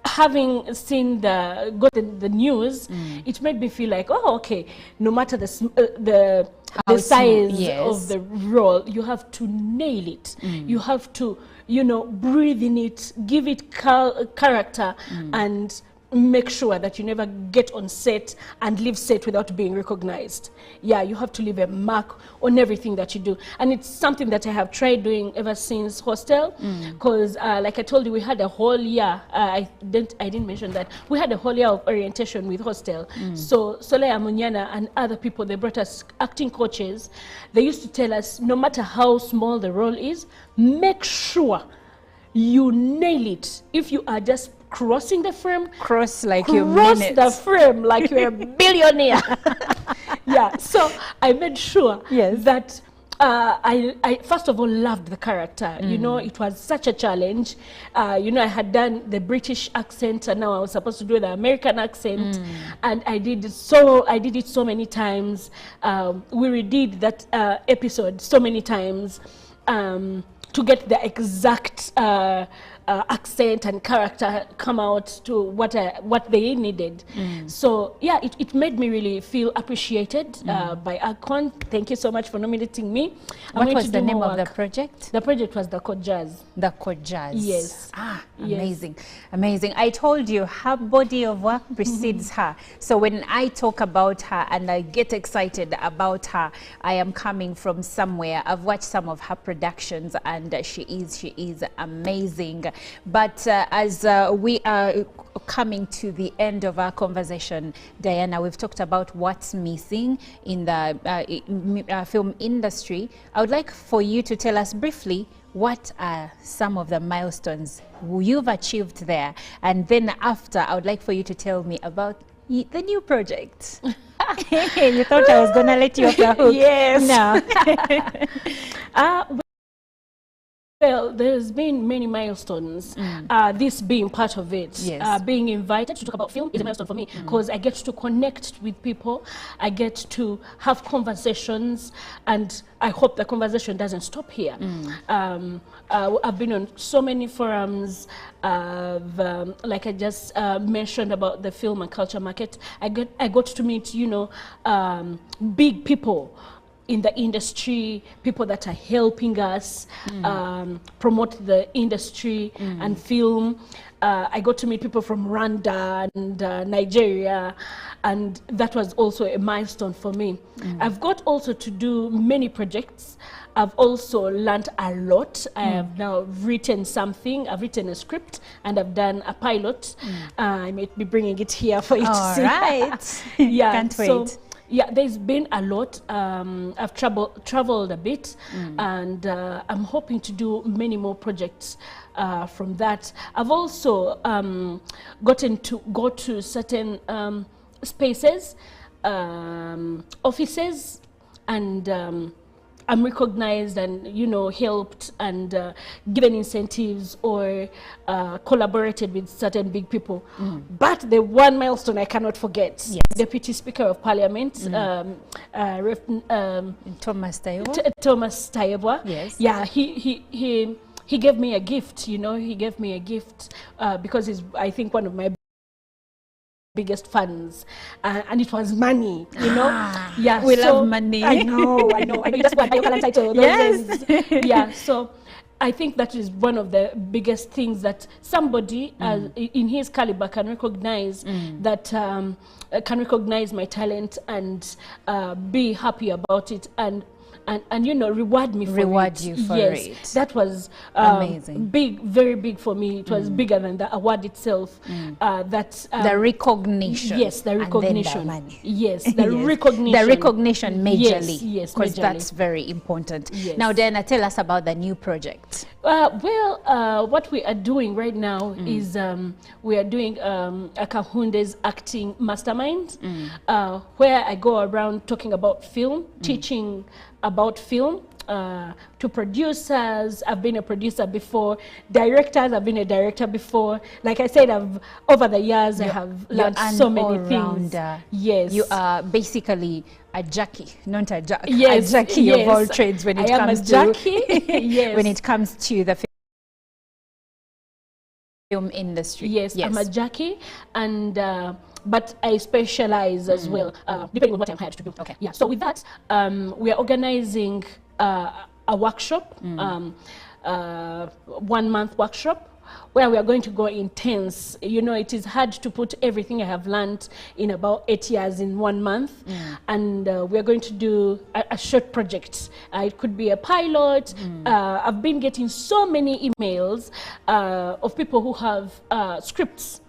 having seen gotten the news, it made me feel like, oh, okay, no matter the size of the role, you have to nail it. You have to, you know, breathe in it, give it character, and make sure that you never get on set and leave set without being recognized. Yeah, you have to leave a mark on everything that you do. And it's something that I have tried doing ever since Hostel, because like I told you, we had a whole year, I didn't mention that, we had a whole year of orientation with Hostel. So Soleil Munyana and other people, they brought us acting coaches. They used to tell us, no matter how small the role is, make sure you nail it. If you are just crossing the frame, cross the frame like you're a billionaire. Yeah, so I made sure that I first of all loved the character. You know, it was such a challenge. You know, I had done the British accent and now I was supposed to do the American accent, and I did it so many times. We redid that episode so many times to get the exact accent and character come out to what they needed. So yeah, it made me really feel appreciated by Akon. Thank you so much for nominating me. What was the name of the project? The project was The Kodjaz. The Kodjaz. Yes. Ah, amazing. Yes. Amazing. I told you her body of work precedes her. So when I talk about her and I get excited about her, I am coming from somewhere. I've watched some of her productions and she is amazing. But as we are coming to the end of our conversation, Diana, we've talked about what's missing in the film industry. I would like for you to tell us briefly what are some of the milestones you've achieved there, and then after I would like for you to tell me about the new project. You thought I was gonna let you off the hook. Yes. No. Well, there's been many milestones, this being part of it. Yes. Being invited to talk about film is a milestone for me because I get to connect with people, I get to have conversations, and I hope the conversation doesn't stop here. I've been on so many forums, like I just mentioned about the film and culture market. I got to meet, you know, big people in the industry, people that are helping us promote the industry and film. I got to meet people from Rwanda and Nigeria, and that was also a milestone for me. I've got also to do many projects. I've also learned a lot. I have now written something. I've written a script and I've done a pilot. I might be bringing it here for you to see. All right. Yeah, can't wait. Yeah, there's been a lot. I've traveled a bit, and I'm hoping to do many more projects from that. I've also gotten to go to certain spaces, offices, and I'm recognized and, you know, helped and given incentives or collaborated with certain big people. But the one milestone I cannot forget, Deputy Speaker of Parliament, Thomas Tayebwa. Thomas Tayebwa. Yes. Yeah, he gave me a gift, you know, he gave me a gift because he's, I think, one of my biggest fans, and it was money, you know. Yeah, we love money. I know. You just want your title. Yes. Yeah, so I think that is one of the biggest things that somebody in his caliber can recognize, that can recognize my talent and be happy about it and you know, reward me for reward it. You for yes, it. That was amazing. Big, very big for me. It was bigger than the award itself. The recognition. Yes, the recognition. And then the money. Yes, the recognition. The recognition majorly. Yes, because that's very important. Yes. Now, Diana, tell us about the new project. What we are doing right now is we are doing a Kahunde's acting mastermind, where I go around talking about film, teaching about film to producers. I've been a producer before, directors, I've been a director before. Like I said, over the years I have learned so many things. Yes. You are basically a Jackie, not a Jack. Yes, a Jackie of all trades when it comes to yes. when it comes to the film industry. Yes, I'm a Jackie, and but I specialize as well, depending on what I'm hired to do. Okay. Yeah. So with that, we are organizing a workshop, 1 month workshop, where we are going to go intense. You know, it is hard to put everything I have learned in about 8 years in 1 month. And we are going to do a short project. It could be a pilot. I've been getting so many emails of people who have scripts.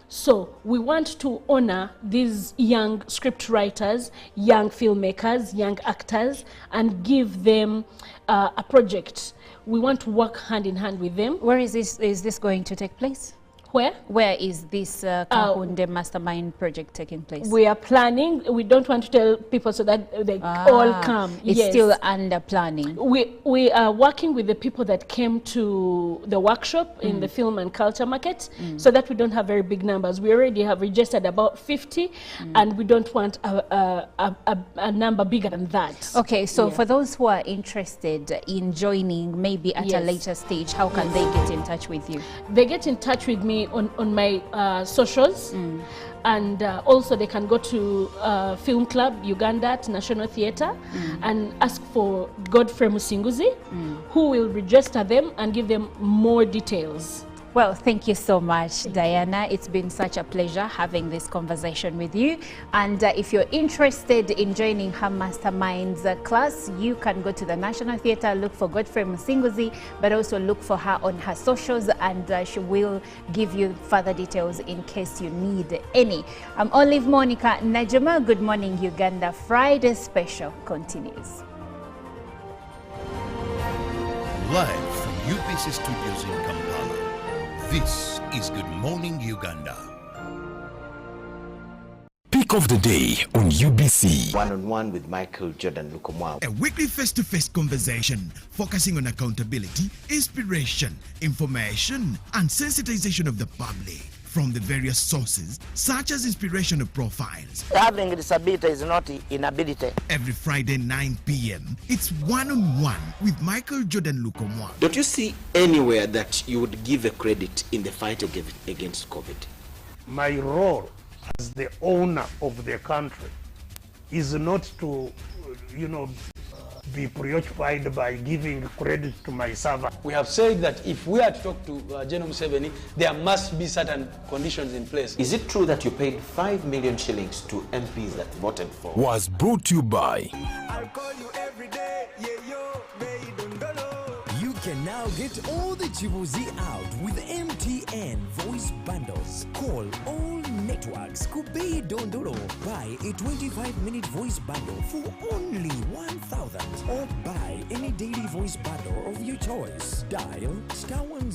So we want to honor these young script writers, young filmmakers, young actors, and give them a project. We want to work hand in hand with them. Where is this going to take place? Where? Where is this Kahunde Mastermind project taking place? We are planning. We don't want to tell people so that they all come. It's still under planning. We are working with the people that came to the workshop in the film and culture market, so that we don't have very big numbers. We already have registered about 50, and we don't want a number bigger than that. Okay, so for those who are interested in joining, maybe at a later stage, how can they get in touch with you? They get in touch with me on my socials, and also they can go to Film Club Uganda at National Theatre and ask for Godfrey Musinguzi, who will register them and give them more details. Well, thank you so much, Diana. It's been such a pleasure having this conversation with you. And if you're interested in joining her Masterminds class, you can go to the National Theatre, look for Godfrey Musinguzi, but also look for her on her socials, and she will give you further details in case you need any. I'm Olive Monica Najama. Good Morning Uganda Friday special continues. Live from UBC Studios in Kampala, this is Good Morning Uganda. Pick of the day on UBC. One-on-one with Michael Jordan Lukomwa. A weekly face-to-face conversation focusing on accountability, inspiration, information, and sensitization of the public from the various sources, such as inspirational profiles. Having a disability is not inability. Every Friday, 9 p.m., it's one-on-one with Michael Jordan Lukomwa. Don't you see anywhere that you would give a credit in the fight against COVID? My role as the owner of the country is not to, be preoccupied by giving credit to my servant. We have said that if we are to talk to General Museveni, there must be certain conditions in place. Is it true that you paid 5 million shillings to MPs that voted for? Was brought to you by. I'll call you every day, yeah, yo, baby, don't go low. You can now get all the Chibuzi out with MTN voice bundles. Call all networks. Kubei Dondoro. Buy a 25-minute voice bundle for only 1,000. Or buy any daily voice bundle of your choice. Dial *100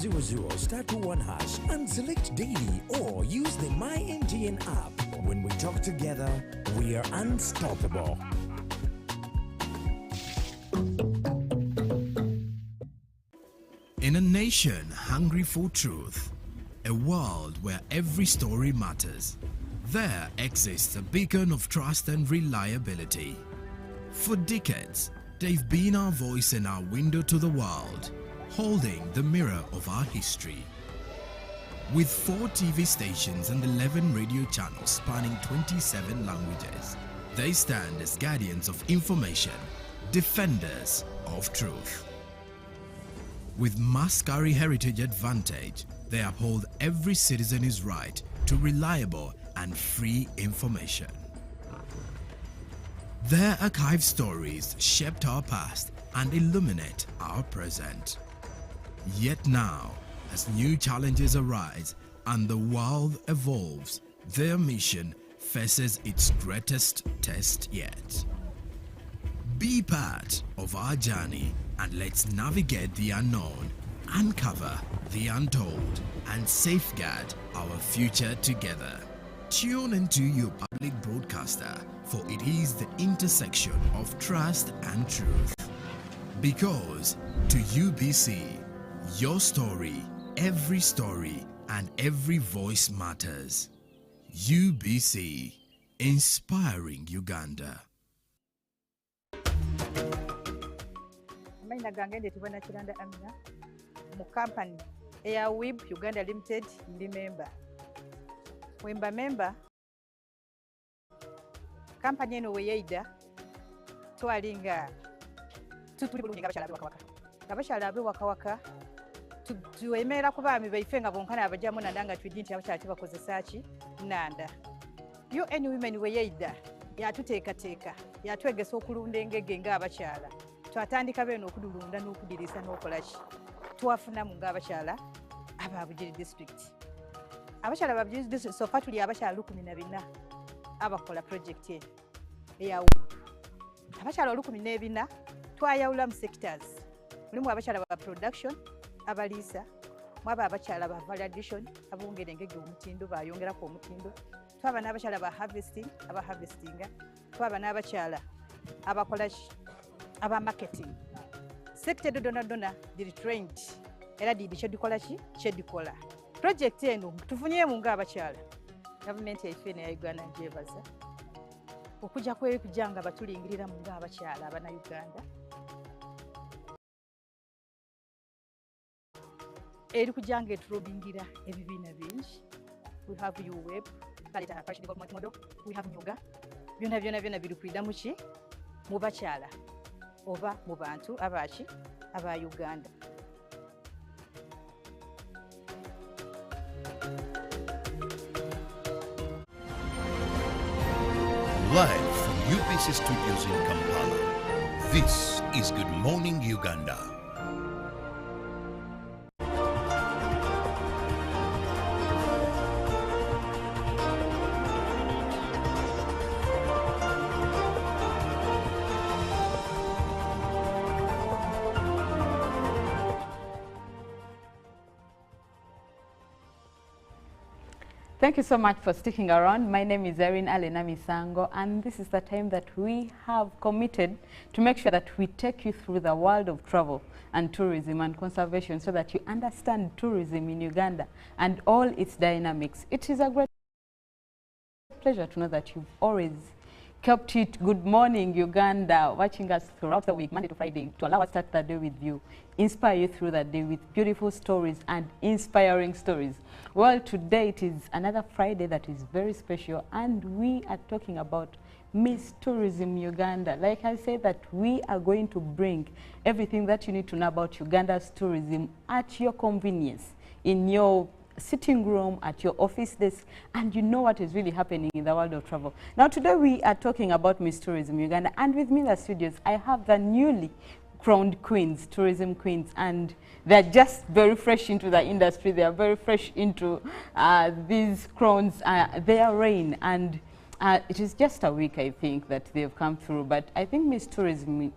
*21# and select daily, or use the My MTN app. When we talk together, we are unstoppable. In a nation hungry for truth, a world where every story matters, there exists a beacon of trust and reliability. For decades, they've been our voice and our window to the world, holding the mirror of our history. With 4 TV stations and 11 radio channels spanning 27 languages, they stand as guardians of information, defenders of truth. With Mascari Heritage Advantage, they uphold every citizen's right to reliable and free information. Their archived stories shaped our past and illuminate our present. Yet now, as new challenges arise and the world evolves, their mission faces its greatest test yet. Be part of our journey and let's navigate the unknown, uncover the untold, and safeguard our future together. Tune into your public broadcaster, for it is the intersection of trust and truth. Because to UBC, your story, every story, and every voice matters. UBC, inspiring Uganda. Amina gange ndetibwa Nakiranda Amina mu company eya WIB Uganda Limited ndi member. Wemba member company eno weyeida twalinga tutuli bulungi abashala abe wakawaka tuemera kubaami baife nga bonkana abajamu nandanga twidi nti abashala tebakozesa ki nanda UN Women weyeida yatuteekateeka yatwegesa okulunda engege ng'abakyala twatandika beno okudulunda n'okudirisa n'okolaki twafunamu ng'abakyala aba Bugiri district abakyala ba Bugiri district sofa tuli abakyala 14 abakola project eya abakyala 14 twayawula mu sectors mulimu abakyala ba production abaliisa mwaba abakyala ba validation abongera engege omutindo bayongerako omutindo twaba n'abakyala ba harvesting aba harvestinga twaba n'abakyala abakola aba marketing sector dona diri trained era didi kyedikola ki kyedikola project eno tufunyemu ng'abakyala government yaife ne ya Uganda njebaza okujja kujanga batulingirira mu ng'abakyala abana Uganda eri kujanga eturobingira ebibiina bingi. We have UWeb, Kalita Apartheid Government Model, we have Nyuga, byona biri kwida muki mu bakyala oba mu bantu abaki aba Uganda. Live from UBC Studios in Kampala, this is Good Morning Uganda. Thank you so much for sticking around. My name is Erin Alena Misango, and this is the time that we have committed to make sure that we take you through the world of travel and tourism and conservation so that you understand tourism in Uganda and all its dynamics. It is a great pleasure to know that you've always kept it Good Morning Uganda, watching us throughout the week, Monday to Friday, to allow us to start the day with you, inspire you through the day with beautiful stories and inspiring stories. Well, today it is another Friday that is very special, and we are talking about Miss Tourism Uganda. Like I said, that we are going to bring everything that you need to know about Uganda's tourism at your convenience, in your sitting room, at your office desk, and you know what is really happening in the world of travel. Now today we are talking about Miss Tourism Uganda, and with me in the studios I have the newly crowned queens, tourism queens, and they're just very fresh into the industry. They are very fresh into these crowns, their reign, and it is just a week, I think, that they've come through. But I think Miss Tourism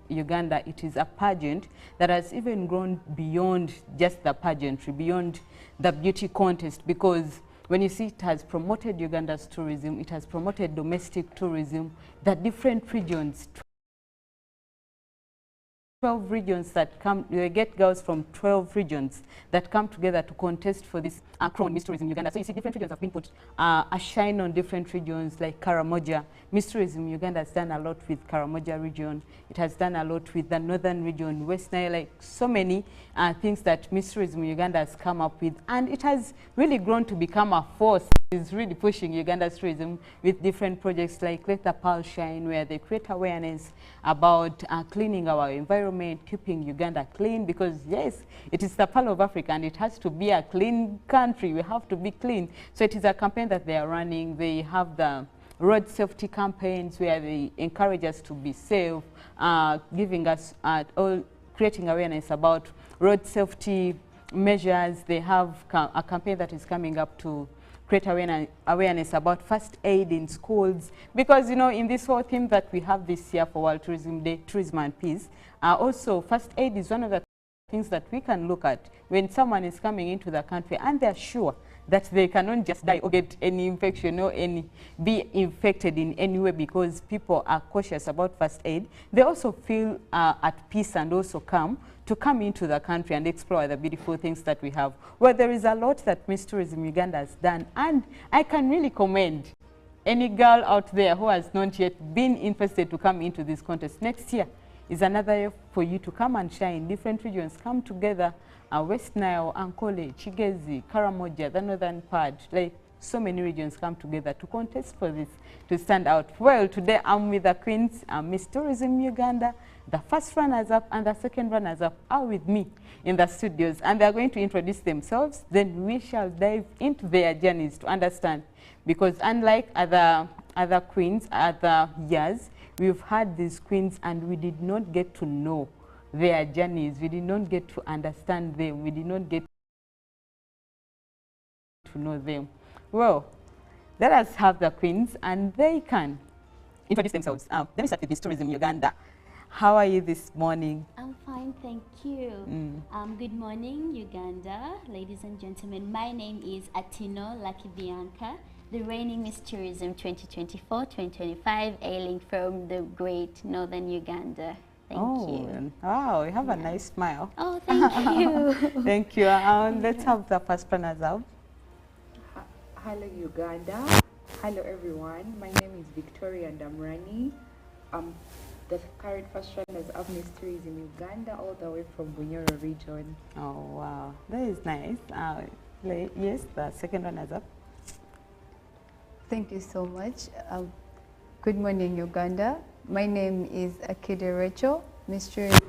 Uganda, it is a pageant that has even grown beyond just the pageantry, beyond the beauty contest, because when you see it has promoted Uganda's tourism, it has promoted domestic tourism, the different regions 12 regions that come, they get girls from 12 regions that come together to contest for this crown Miss Tourism Uganda. So you see different regions have been put a shine on different regions like Karamoja. Miss Tourism Uganda has done a lot with Karamoja region. It has done a lot with the northern region, West Nile, like so many things that Miss Tourism Uganda has come up with. And it has really grown to become a force. It's really pushing Uganda's tourism with different projects like Let the Pearl Shine, where they create awareness about cleaning our environment, keeping Uganda clean, because yes, it is the pearl of Africa and it has to be a clean country. We have to be clean. So it is a campaign that they are running. They have the road safety campaigns where they encourage us to be safe, giving us creating awareness about road safety measures. They have a campaign that is coming up to create awareness about first aid in schools, because you know, in this whole theme that we have this year for World Tourism Day, Tourism and Peace, also first aid is one of the things that we can look at when someone is coming into the country and they're sure that they cannot just die or get any infection or be infected in any way, because people are cautious about first aid. They also feel at peace and also come into the country and explore the beautiful things that we have. Well, there is a lot that Miss Tourism Uganda has done, and I can really commend any girl out there who has not yet been interested to come into this contest. Next year is another year for you to come and shine. Different regions come together, West Nile, Ankole, Chigezi, Karamoja, the northern part, like so many regions come together to contest for this, to stand out. Well, today I'm with the Queens, Miss Tourism Uganda. The first runners-up and the second runners-up are with me in the studios, and they're going to introduce themselves. Then we shall dive into their journeys to understand, because unlike other queens, other years, we've had these queens and we did not get to know their journeys. We did not get to understand them. We did not get to know them. Well, let us have the queens and they can introduce themselves. Let me start with Miss Tourism Uganda. How are you this morning? I'm fine, thank you. Good morning, Uganda. Ladies and gentlemen, my name is Atino Lucky Bianca, the reigning Miss Tourism 2024-2025, hailing from the great northern Uganda. Thank you. Wow, you have a nice smile. Oh, thank you. Thank you. Let's have the first runners up. Hello, Uganda. Hello, everyone. My name is Victoria Ndamrani. The current first runners of Miss Tourism Uganda, all the way from Bunyoro region. Oh, wow. That is nice. Yes, the second runners up. Thank you so much. Good morning, Uganda. My name is Akide Rachel, Miss Tourism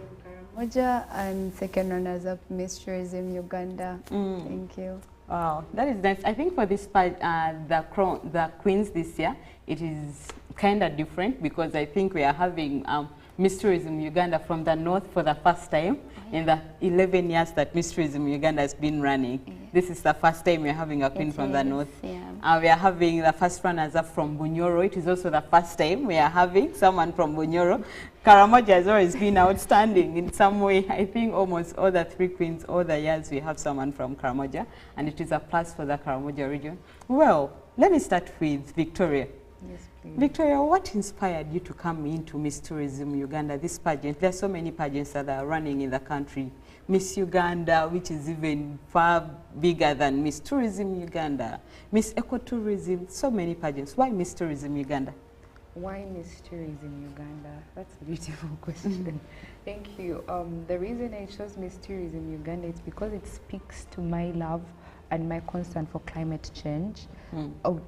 Karamoja, and second runners up Miss Tourism Uganda. Thank you. Wow, that is nice. I think for this part, the queens this year, it is kind of different, because I think we are having Miss Tourism Uganda from the north for the first time in the 11 years that Miss Tourism Uganda has been running. This is the first time we're having a queen from the north. We are having the first runners up from Bunyoro. It is also the first time we are having someone from Bunyoro. Karamoja has always been outstanding in some way. I think almost all the three queens, all the years we have someone from Karamoja, and it is a plus for the Karamoja region. Well, let me start with Victoria. Yes, please. Victoria, what inspired you to come into Miss Tourism Uganda, this pageant? There are so many pageants that are running in the country. Miss Uganda, which is even far bigger than Miss Tourism Uganda. Miss Ecotourism, so many pageants. Why Miss Tourism Uganda? Why Miss Tourism Uganda? That's a beautiful question. Thank you. The reason I chose Miss Tourism Uganda is because it speaks to my love and my concern for climate change.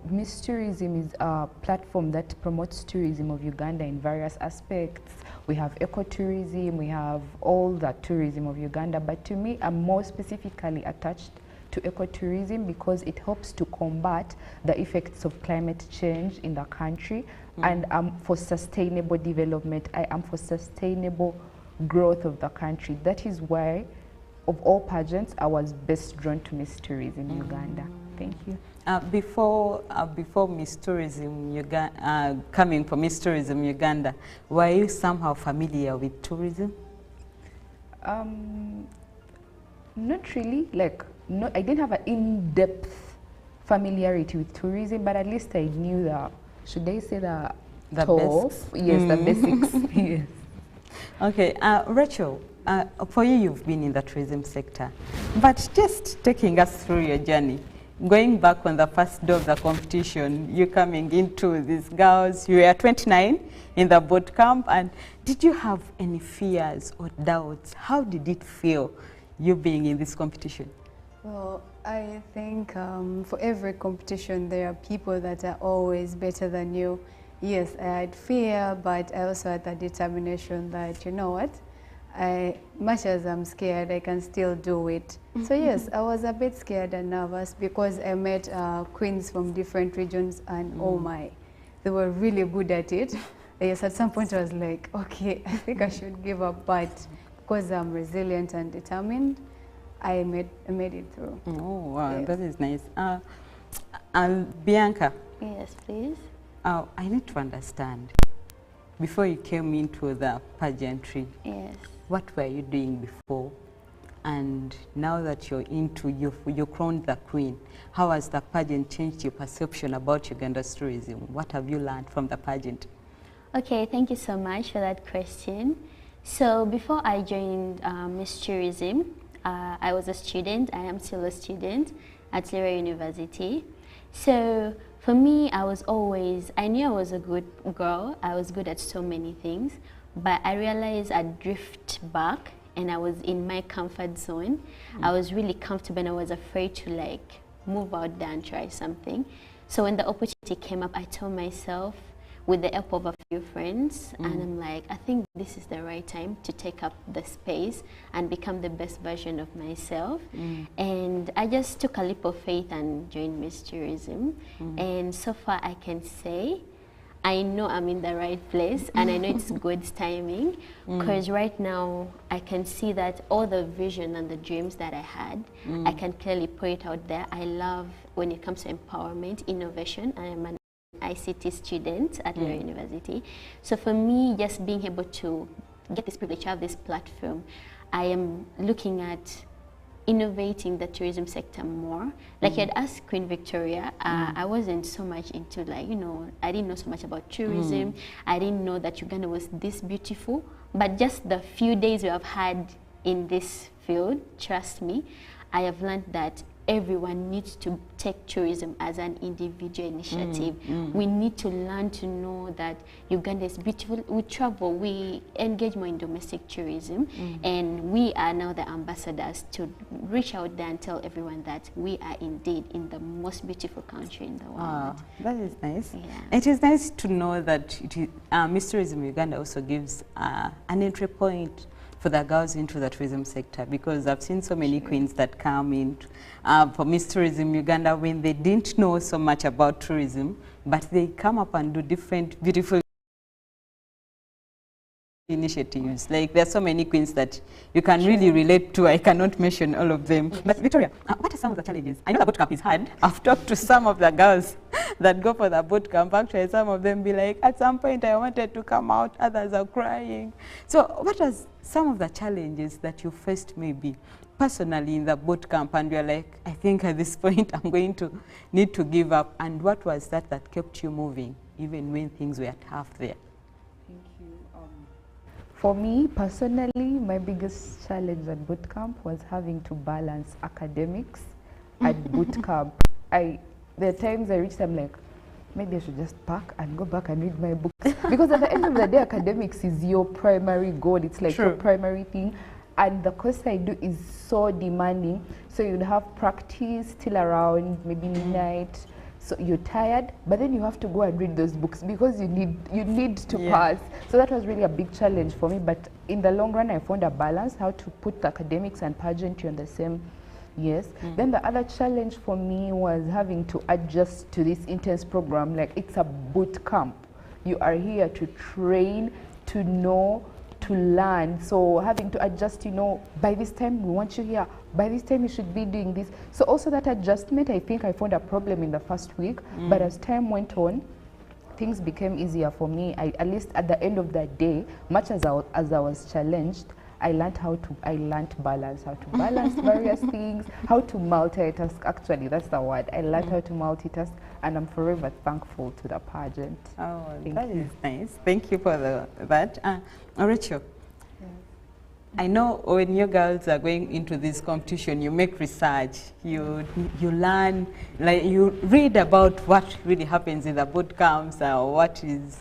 Miss Tourism is a platform that promotes tourism of Uganda in various aspects. We have ecotourism, we have all the tourism of Uganda, but to me, I'm more specifically attached to ecotourism because it helps to combat the effects of climate change in the country, and for sustainable development. I am for sustainable growth of the country. That is why, of all pageants, I was best drawn to Miss Tourism Uganda. Thank you. Before Miss Tourism Uganda, coming for Miss Tourism Uganda, were you somehow familiar with tourism? Not really. Like, no, I didn't have an in-depth familiarity with tourism, but at least I knew the, should I say the top? basics? Yes, the basics. Yes. Okay, Rachel, for you, you've been in the tourism sector, but just taking us through your journey, going back on the first day of the competition, you coming into these girls, you were 29 in the boot camp, and did you have any fears or doubts? How did it feel, you being in this competition? Well, I think for every competition, there are people that are always better than you. Yes, I had fear, but I also had the determination that, you know what, much as I'm scared, I can still do it. So yes, I was a bit scared and nervous because I met queens from different regions, and oh my, they were really good at it. Yes, at some point I was like, okay, I think I should give up, but because I'm resilient and determined, I made it through. Oh, wow, yes. That is nice. Bianca. Yes, please. I need to understand, before you came into the pageantry, yes, what were you doing before? And now that you're into, you're crowned the queen, how has the pageant changed your perception about Uganda's tourism? What have you learned from the pageant? Okay, thank you so much for that question. So before I joined Miss Tourism, I was a student. I am still a student at Lira University. So for me, I knew I was a good girl. I was good at so many things, but I realized I'd drift back and I was in my comfort zone. I was really comfortable and I was afraid to like move out there and try something. So when the opportunity came up, I told myself, with the help of a few friends, and I'm like, I think this is the right time to take up the space and become the best version of myself. And I just took a leap of faith and joined Miss Tourism. And so far I can say, I know I'm in the right place and I know it's God's timing, because right now I can see that all the vision and the dreams that I had, I can clearly put it out there. I love when it comes to empowerment, innovation. I am an ICT student at Lira University. So for me, just being able to get this privilege, have this platform, I am looking at innovating the tourism sector more. Like you had asked Queen Victoria, I wasn't so much into like, you know, I didn't know so much about tourism. I didn't know that Uganda was this beautiful. But just the few days we have had in this field, trust me, I have learned that everyone needs to take tourism as an individual initiative. We need to learn to know that Uganda is beautiful. We travel, we engage more in domestic tourism, and we are now the ambassadors to reach out there and tell everyone that we are indeed in the most beautiful country in the world. That is nice. Yeah. It is nice to know that Miss Tourism Uganda also gives an entry point for the girls into the tourism sector, because I've seen so many queens that come in for Miss Tourism Uganda when they didn't know so much about tourism, but they come up and do different beautiful initiatives. Like there are so many queens that you can really relate to. I cannot mention all of them. But Victoria, what are some of the challenges? I know the boot camp is hard. I've talked to some of the girls that go for the boot camp. Actually, some of them be like, at some point I wanted to come out, others are crying. So what are some of the challenges that you faced maybe personally in the boot camp, and you're like, I think at this point I'm going to need to give up? And what was that kept you moving even when things were tough there? For me, personally, my biggest challenge at boot camp was having to balance academics at boot camp. There are times I reached, I'm like, maybe I should just pack and go back and read my books. Because at the end of the day, academics is your primary goal. It's like your primary thing. And the course I do is so demanding. So you'd have practice till around maybe midnight. So you're tired, but then you have to go and read those books because you need to pass. So that was really a big challenge for me. But in the long run, I found a balance, how to put academics and pageantry on the same. Yes. Then the other challenge for me was having to adjust to this intense program. Like, it's a boot camp. You are here to train, to know, to learn. So having to adjust, you know, by this time we want you here, by this time you should be doing this. So also that adjustment, I think I found a problem in the first week, but as time went on, things became easier for me. At least at the end of that day, much as I was challenged, I learned balance, how to balance various things, how to multitask. Actually, that's the word. I learned how to multitask, and I'm forever thankful to the pageant. Oh, that is nice. Thank you for that. Rachel, I know when you girls are going into this competition, you make research, you learn, like you read about what really happens in the boot camps or what is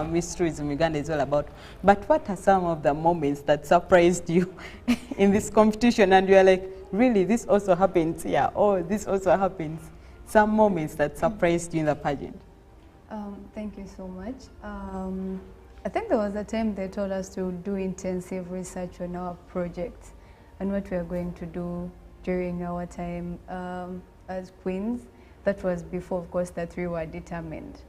Miss Tourism Uganda is all about. But what are some of the moments that surprised you in this competition and you are like, really, this also happens here, or this also happens? Some moments that surprised you in the pageant. Thank you so much. I think there was a time they told us to do intensive research on our project and what we are going to do during our time as queens. That was before, of course, that we were determined.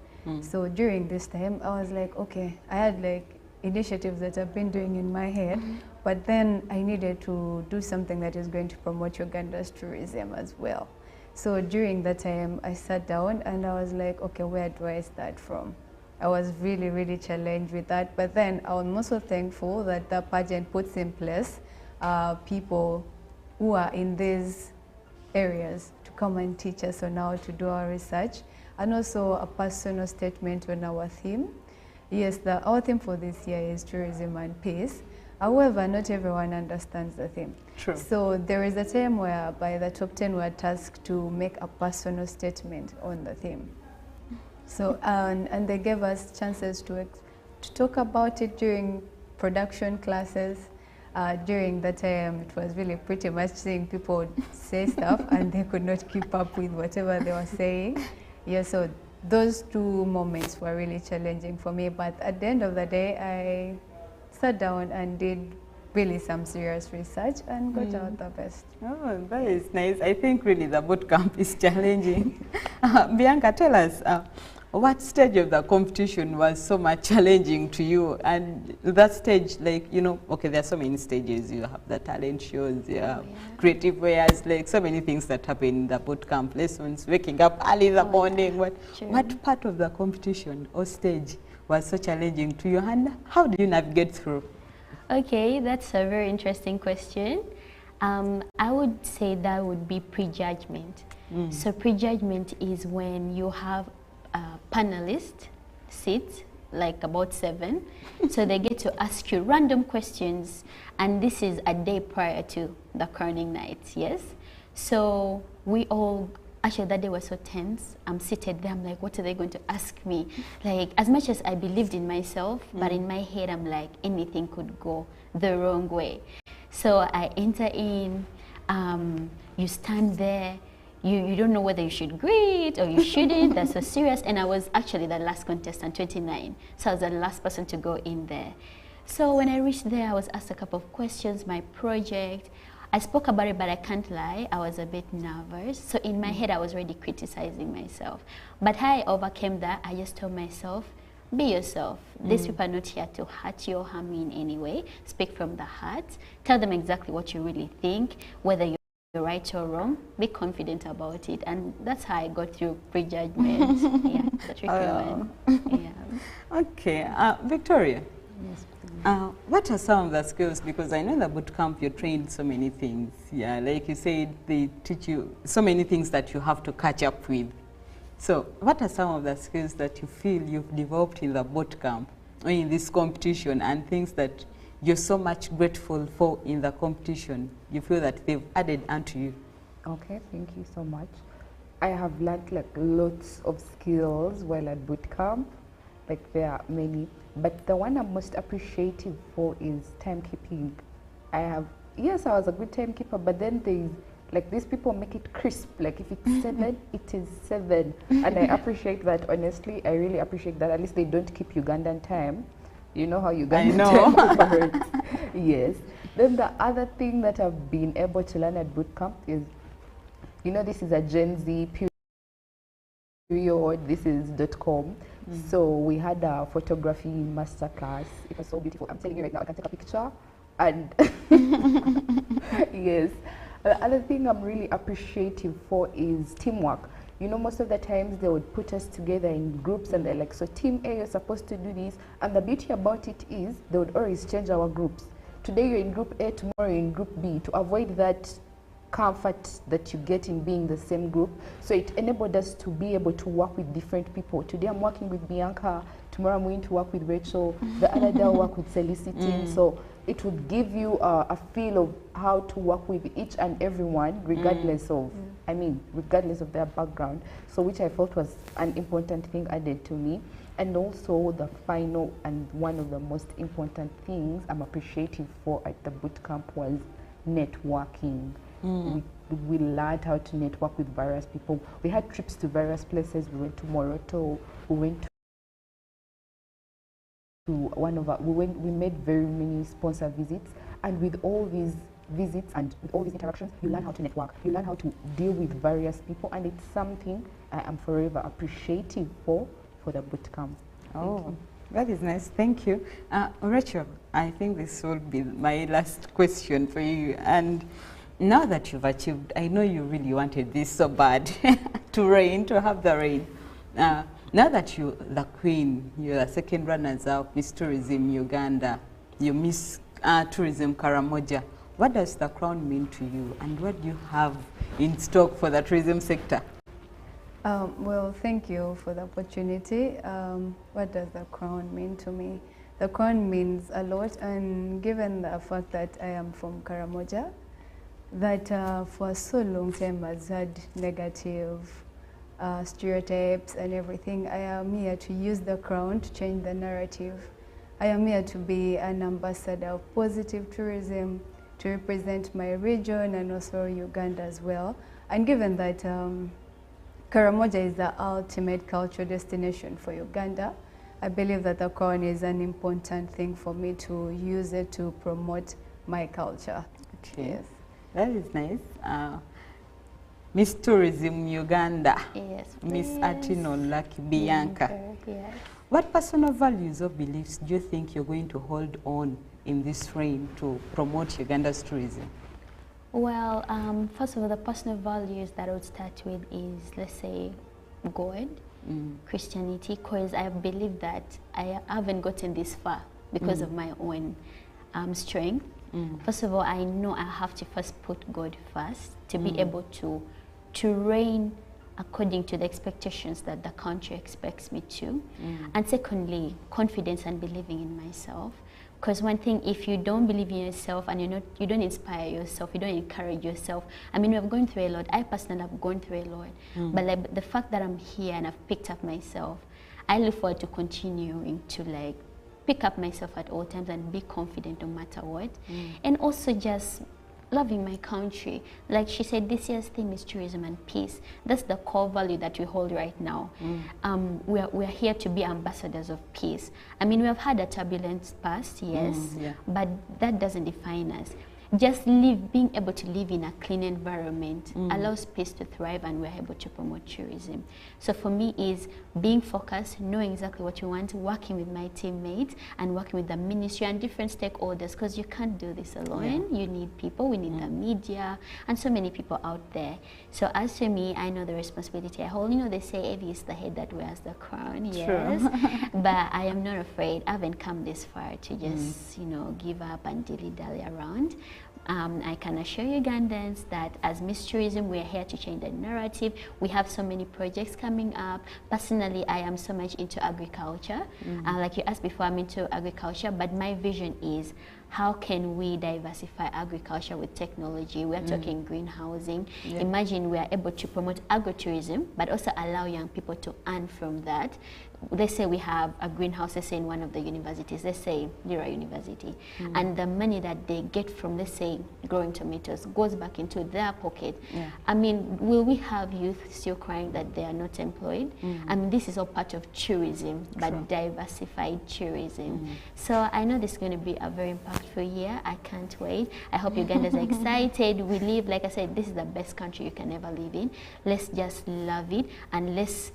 So during this time, I was like, okay, I had like initiatives that I've been doing in my head, but then I needed to do something that is going to promote Uganda's tourism as well. So during that time, I sat down and I was like, okay, where do I start from? I was really, really challenged with that. But then I was also thankful that the pageant puts in place people who are in these areas to come and teach us on how to do our research, and also a personal statement on our theme. Yes, our theme for this year is tourism and peace. However, not everyone understands the theme. True. So there is a time where by the top 10 we're tasked to make a personal statement on the theme. So, and they gave us chances to talk about it during production classes. During that time, it was really pretty much seeing people say stuff and they could not keep up with whatever they were saying. Yeah, so those two moments were really challenging for me. But at the end of the day, I sat down and did really some serious research and got out the best. Oh, that is nice. I think really the boot camp is challenging. Bianca, tell us, what stage of the competition was so much challenging to you? And that stage, like, you know, okay, there are so many stages. You have the talent shows, you have creative wares, like so many things that happen in the boot camp lessons, waking up early in the morning. What part of the competition or stage was so challenging to you, and how did you navigate through? Okay, that's a very interesting question. I would say that would be prejudgment. So prejudgment is when you have panelists sit, like about 7, so they get to ask you random questions, and this is a day prior to the crowning night, yes? So we all, actually that day was so tense. I'm seated there, I'm like, what are they going to ask me? Like, as much as I believed in myself, but in my head I'm like, anything could go the wrong way. So I enter in, you stand there, you don't know whether you should greet or you shouldn't. That's so serious. And I was actually the last contestant, 29. So I was the last person to go in there. So when I reached there, I was asked a couple of questions, my project. I spoke about it, but I can't lie, I was a bit nervous. So in my head, I was already criticizing myself. But how I overcame that, I just told myself, be yourself. These people are not here to hurt you or harm you in any way. Speak from the heart. Tell them exactly what you really think, whether you're right or wrong. Be confident about it. And that's how I got through prejudgment. Yeah, the tricky one. Yeah. Okay, Victoria. Yes. What are some of the skills? Because I know in the boot camp you trained so many things. Yeah, like you said, they teach you so many things that you have to catch up with. So what are some of the skills that you feel you've developed in the boot camp or in this competition, and things that you're so much grateful for in the competition? You feel that they've added onto you? Okay, thank you so much. I have learned like lots of skills while at boot camp. Like there are many, but the one I'm most appreciative for is timekeeping. Yes, I was a good timekeeper, but then there's like these people make it crisp. Like if it's 7, it is 7. And I appreciate that, honestly. I really appreciate that. At least they don't keep Ugandan time. You know how Ugandan time works. Yes. Then the other thing that I've been able to learn at bootcamp is, you know, this is a Gen Z period. This is .com. So we had a photography masterclass. It was so beautiful. I'm telling you right now, I can take a picture. And yes. The other thing I'm really appreciative for is teamwork. You know, most of the times they would put us together in groups and they're like, so team A, you're supposed to do this. And the beauty about it is they would always change our groups. Today you're in group A, tomorrow you're in group B, to avoid that comfort that you get in being the same group. So it enabled us to be able to work with different people. Today I'm working with Bianca, tomorrow I'm going to work with Rachel, the other day I'll work with Celestine. So it would give you a feel of how to work with each and everyone, regardless of, I mean, regardless of their background. So which I felt was an important thing added to me. And also the final and one of the most important things I'm appreciative for at the boot camp was networking. We learned how to network with various people. We had trips to various places. We went to Moroto, we went to one of our, we made very many sponsor visits, and with all these visits and with all these interactions, you learn how to network, you learn how to deal with various people, and it's something I am forever appreciative for the boot camp. Oh, that is nice. Thank you. Rachel, I think this will be my last question for you. And now that you've achieved, I know you really wanted this so bad, to have the rain. Now that you're the queen, you're the second runners-up, Miss Tourism Uganda, you Miss Tourism Karamoja, what does the crown mean to you, and what do you have in stock for the tourism sector? Well, thank you for the opportunity. What does the crown mean to me? The crown means a lot, and given the fact that I am from Karamoja, that for so long time has had negative stereotypes and everything, I am here to use the crown to change the narrative. I am here to be an ambassador of positive tourism, to represent my region and also Uganda as well. And given that Karamoja is the ultimate cultural destination for Uganda, I believe that the crown is an important thing for me to use it to promote my culture. Okay. Yes. That is nice. Miss Tourism Uganda. Yes, Miss Atino Lucky Bianca. Yes. What personal values or beliefs do you think you're going to hold on in this reign to promote Uganda's tourism? Well, first of all, the personal values that I would start with is, let's say, God, Christianity, because I believe that I haven't gotten this far because of my own strength. First of all, I know I have to first put God first to be able to reign according to the expectations that the country expects me to. And secondly, confidence and believing in myself. Because one thing, if you don't believe in yourself and you don't inspire yourself, you don't encourage yourself. I mean, we've gone through a lot. I personally have gone through a lot. But like, the fact that I'm here and I've picked up myself, I look forward to continuing to like pick up myself at all times and be confident no matter what. And also just loving my country. Like she said, this year's theme is tourism and peace. That's the core value that we hold right now. We're here to be ambassadors of peace. I mean, we have had a turbulent past, yes, but that doesn't define us. Just being able to live in a clean environment allows peace to thrive, and we're able to promote tourism. So for me is being focused, knowing exactly what you want, working with my teammates and working with the ministry and different stakeholders, because you can't do this alone. You need people, we need the media and so many people out there. So as for me, I know the responsibility I hold. You know, they say Evie is the head that wears the crown, yes. But I am not afraid. I haven't come this far to just, you know, give up and dilly-dally around. I can assure Ugandans that as Miss Tourism, we are here to change the narrative. We have so many projects coming up. Personally, I am so much into agriculture. Like you asked before, I'm into agriculture, but my vision is how can we diversify agriculture with technology? We are talking greenhousing. Imagine we are able to promote agritourism, but also allow young people to earn from that. Let's say we have a greenhouse, let's say in one of the universities, let's say Lira University, and the money that they get from, let's say, growing tomatoes goes back into their pocket. I mean, will we have youth still crying that they are not employed? I mean, this is all part of tourism, but diversified tourism. So I know this is going to be a very impactful year. I can't wait. I hope Ugandans are excited. We live, like I said, this is the best country you can ever live in. Let's just love it, and let's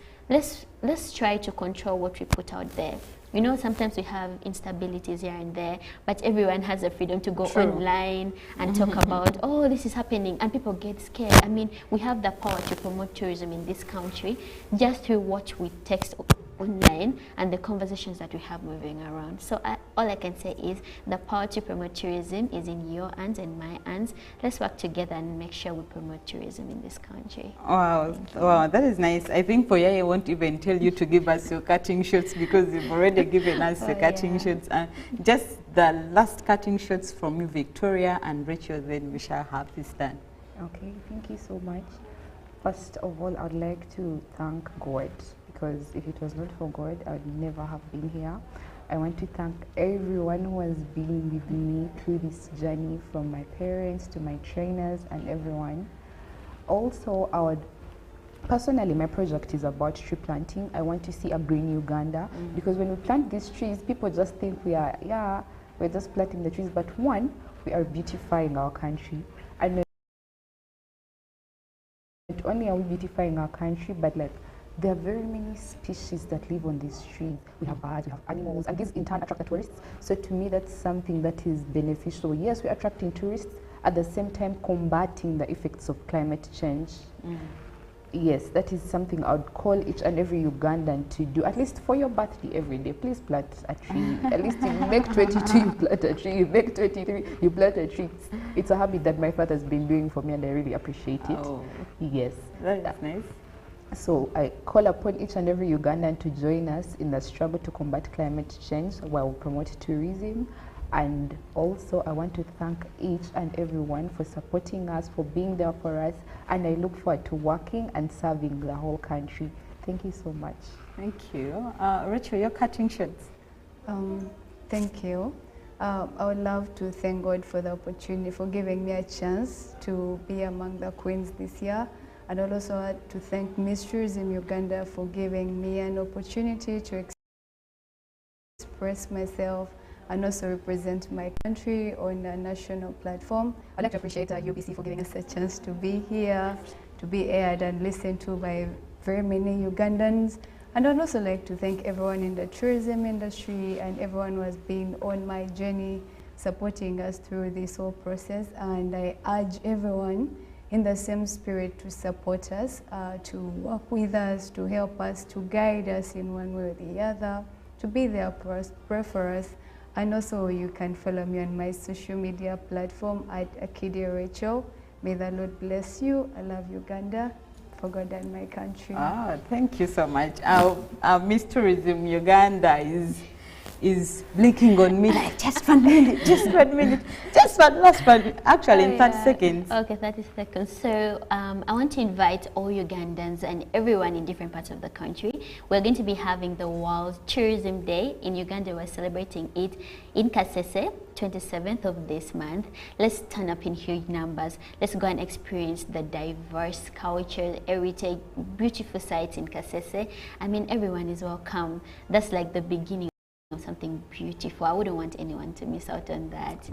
try to control what we put out there. You know, sometimes we have instabilities here and there, but everyone has the freedom to go online and talk about, oh, this is happening, and people get scared. I mean, we have the power to promote tourism in this country just through what we text online and the conversations that we have moving around. So all I can say is the power to promote tourism is in your hands and my hands. Let's work together and make sure we promote tourism in this country. Wow, wow, that is nice. I think Poyai won't even tell you to give us your cutting shots because you've already given us the cutting shots. Just the last cutting shots from you, Victoria and Rachel, then we shall have this done. Okay, thank you so much. First of all, I'd like to thank God, because if it was not for God, I would never have been here. I want to thank everyone who has been with me through this journey, from my parents to my trainers and everyone. Also, personally, my project is about tree planting. I want to see a green Uganda, because when we plant these trees, people just think we're just planting the trees, but one, we are beautifying our country. And not only are we beautifying our country, but like there are very many species that live on these trees. We have birds, we have animals, and these in turn attract the tourists. So to me, that's something that is beneficial. Yes, we're attracting tourists, at the same time combating the effects of climate change. Yes, that is something I would call each and every Ugandan to do, at least for your birthday every day. Please plant a tree. At least if you make 22, you plant a tree. You make 23, you plant a tree. It's a habit that my father has been doing for me, and I really appreciate it. Oh. Yes. That is nice. So I call upon each and every Ugandan to join us in the struggle to combat climate change while we promote tourism. And also I want to thank each and everyone for supporting us, for being there for us, and I look forward to working and serving the whole country. Thank you so much. Thank you. Rachel, your cutting shots. Thank you. I would love to thank God for the opportunity, for giving me a chance to be among the queens this year. And I'd also like to thank Miss Tourism Uganda for giving me an opportunity to express myself and also represent my country on a national platform. I'd like to appreciate UBC for giving us a chance to be here, to be aired and listened to by very many Ugandans. And I'd also like to thank everyone in the tourism industry and everyone who has been on my journey, supporting us through this whole process. And I urge everyone in the same spirit to support us, to work with us, to help us, to guide us in one way or the other, to be there for us, pray for us. And also you can follow me on my social media platform at Akide Rachel. May the Lord bless you. I love Uganda, for God and my country. Thank you so much. Our Miss Tourism Uganda is blinking on me like, just 1 minute, just 1 minute, just one last one, actually in 30 seconds. Okay, 30 seconds. So I want to invite all Ugandans and everyone in different parts of the country. We're going to be having the World Tourism Day in Uganda. We're celebrating it in Kasese, 27th of this month. Let's turn up in huge numbers. Let's go and experience the diverse culture, heritage, beautiful sites in Kasese. I mean, everyone is welcome. That's like the beginning of something beautiful. I wouldn't want anyone to miss out on that.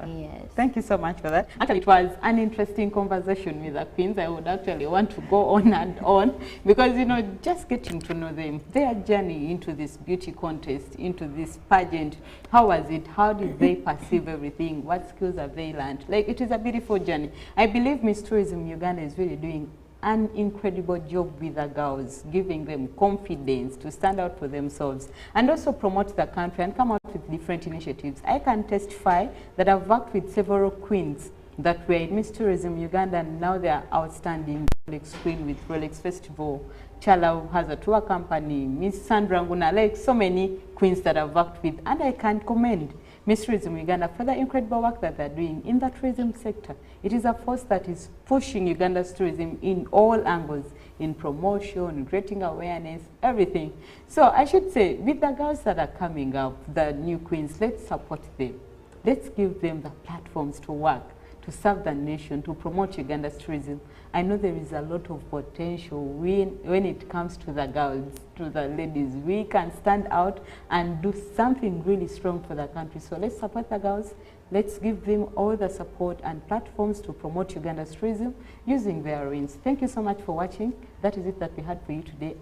Yes. Thank you so much for that. Actually, it was an interesting conversation with the queens. I would actually want to go on and on because, you know, just getting to know them, their journey into this beauty contest, into this pageant, how was it? How did they perceive everything? What skills have they learned? Like, it is a beautiful journey. I believe Miss Tourism Uganda is really doing an incredible job with the girls, giving them confidence to stand out for themselves and also promote the country and come out with different initiatives. I can testify that I've worked with several queens that were in Miss Tourism Uganda, and now they are outstanding. Rolex Queen with Rolex Festival, Chala has a tour company, Miss Sandra Nguna, like so many queens that I've worked with, and I can commend Miss Tourism Uganda for the incredible work that they're doing in the tourism sector. It is a force that is pushing Uganda's tourism in all angles, in promotion, creating awareness, everything. So I should say, with the girls that are coming up, the new queens, let's support them. Let's give them the platforms to work, to serve the nation, to promote Uganda's tourism. I know there is a lot of potential when it comes to the girls, to the ladies. We can stand out and do something really strong for the country. So let's support the girls. Let's give them all the support and platforms to promote Uganda's tourism using their wings. Thank you so much for watching. That is it that we had for you today.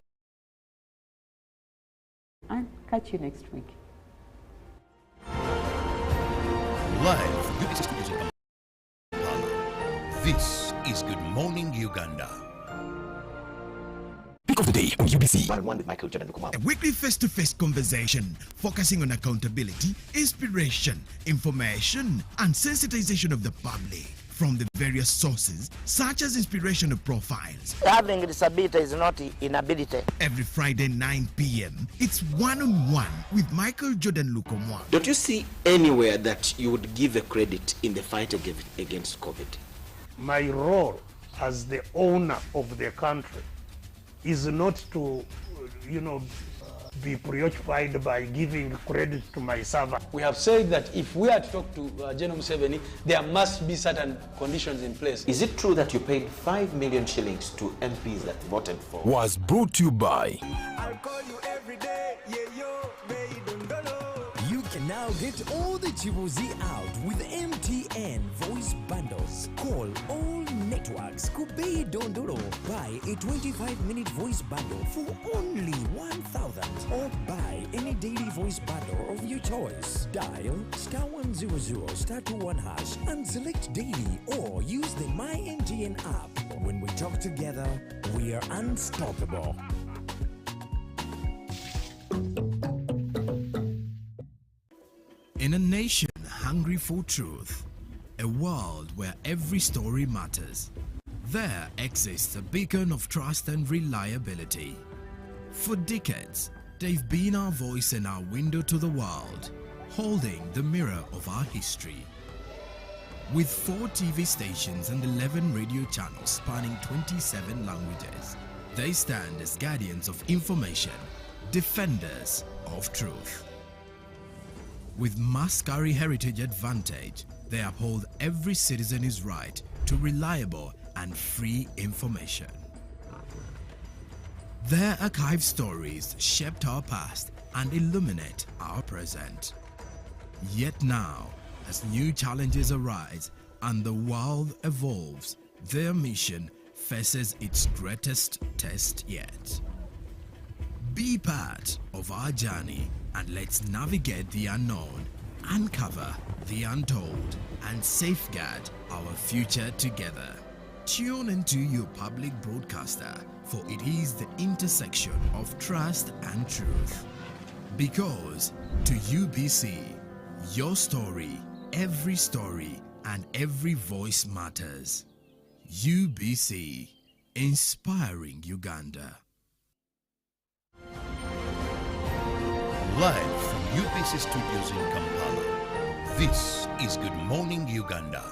And catch you next week. Live from UBC Studios in Kampala, this is Good Morning Uganda. Topic of the day on UBC. One with Michael Jordan. A weekly face-to-face conversation focusing on accountability, inspiration, information, and sensitization of the public from the various sources, such as inspirational profiles. Having a disability is not inability. Every Friday 9 p.m., it's one-on-one with Michael Jordan Lukomwa. Don't you see anywhere that you would give a credit in the fight against COVID? My role as the owner of the country is not to, be preoccupied by giving credit to my servant. We have said that if we are to talk to General Museveni, there must be certain conditions in place. Is it true that you paid 5 million shillings to MPs that voted for? Was brought to you by. I'll call you every day, yeah, yo, baby, don't know. You can now get all the Chibuzi out with MTN voice bundles. Call all networks. Kubei Dondoro. Buy a 25-minute voice bundle for only 1,000. Or buy any daily voice bundle of your choice. Dial *100 *21# and select daily, or use the My MTN app. When we talk together, we are unstoppable. In a nation hungry for truth, a world where every story matters, there exists a beacon of trust and reliability. For decades, they've been our voice and our window to the world, holding the mirror of our history. With 4 TV stations and 11 radio channels spanning 27 languages, they stand as guardians of information, defenders of truth. With Mascari Heritage Advantage, they uphold every citizen's right to reliable and free information. Their archived stories shaped our past and illuminate our present. Yet now, as new challenges arise and the world evolves, their mission faces its greatest test yet. Be part of our journey and let's navigate the unknown, uncover the untold, and safeguard our future together. Tune into your public broadcaster, for it is the intersection of trust and truth. Because to UBC, your story, and every voice matters. UBC, inspiring Uganda. Live from UBC Studios in Kampala, this is Good Morning Uganda.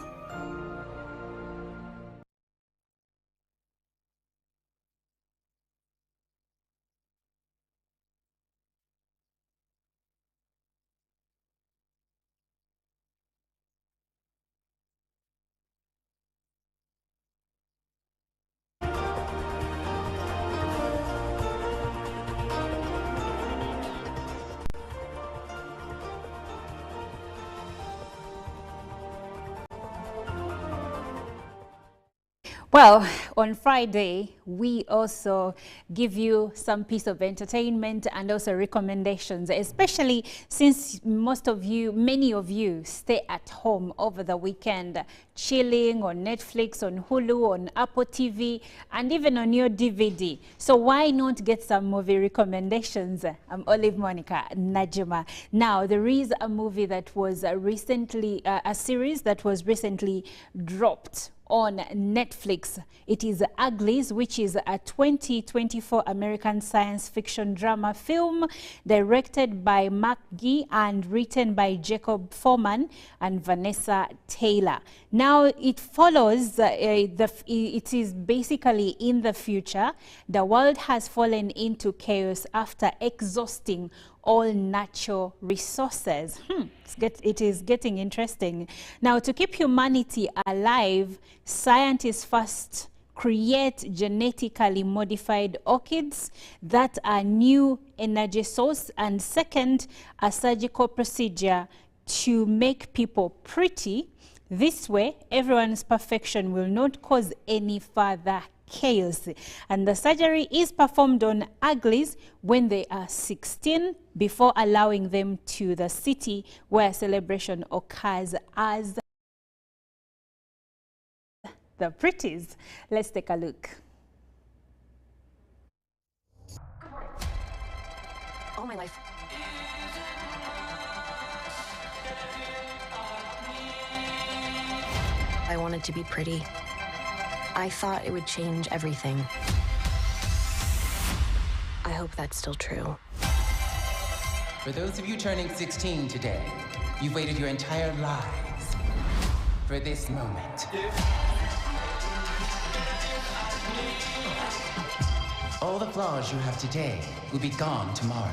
Well, on Friday, we also give you some piece of entertainment and also recommendations, especially since many of you stay at home over the weekend, chilling on Netflix, on Hulu, on Apple TV, and even on your DVD. So why not get some movie recommendations? I'm Olive Monica Najima. Now, there is a movie that was a series that was recently dropped on Netflix. It is Uglies, which is a 2024 American science fiction drama film directed by Mark Gee and written by Jacob Foreman and Vanessa Taylor. Now it follows, it is basically in the future. The world has fallen into chaos after exhausting all natural resources. It is getting interesting. Now, to keep humanity alive, scientists first create genetically modified orchids that are new energy source, and second, a surgical procedure to make people pretty. This way, everyone's perfection will not cause any further chaos. And the surgery is performed on Uglies when they are 16 before allowing them to the city where celebration occurs as the pretties. Let's take a look. all my life. I wanted to be pretty. I thought it would change everything. I hope that's still true. For those of you turning 16 today, you've waited your entire lives for this moment. All the flaws you have today will be gone tomorrow.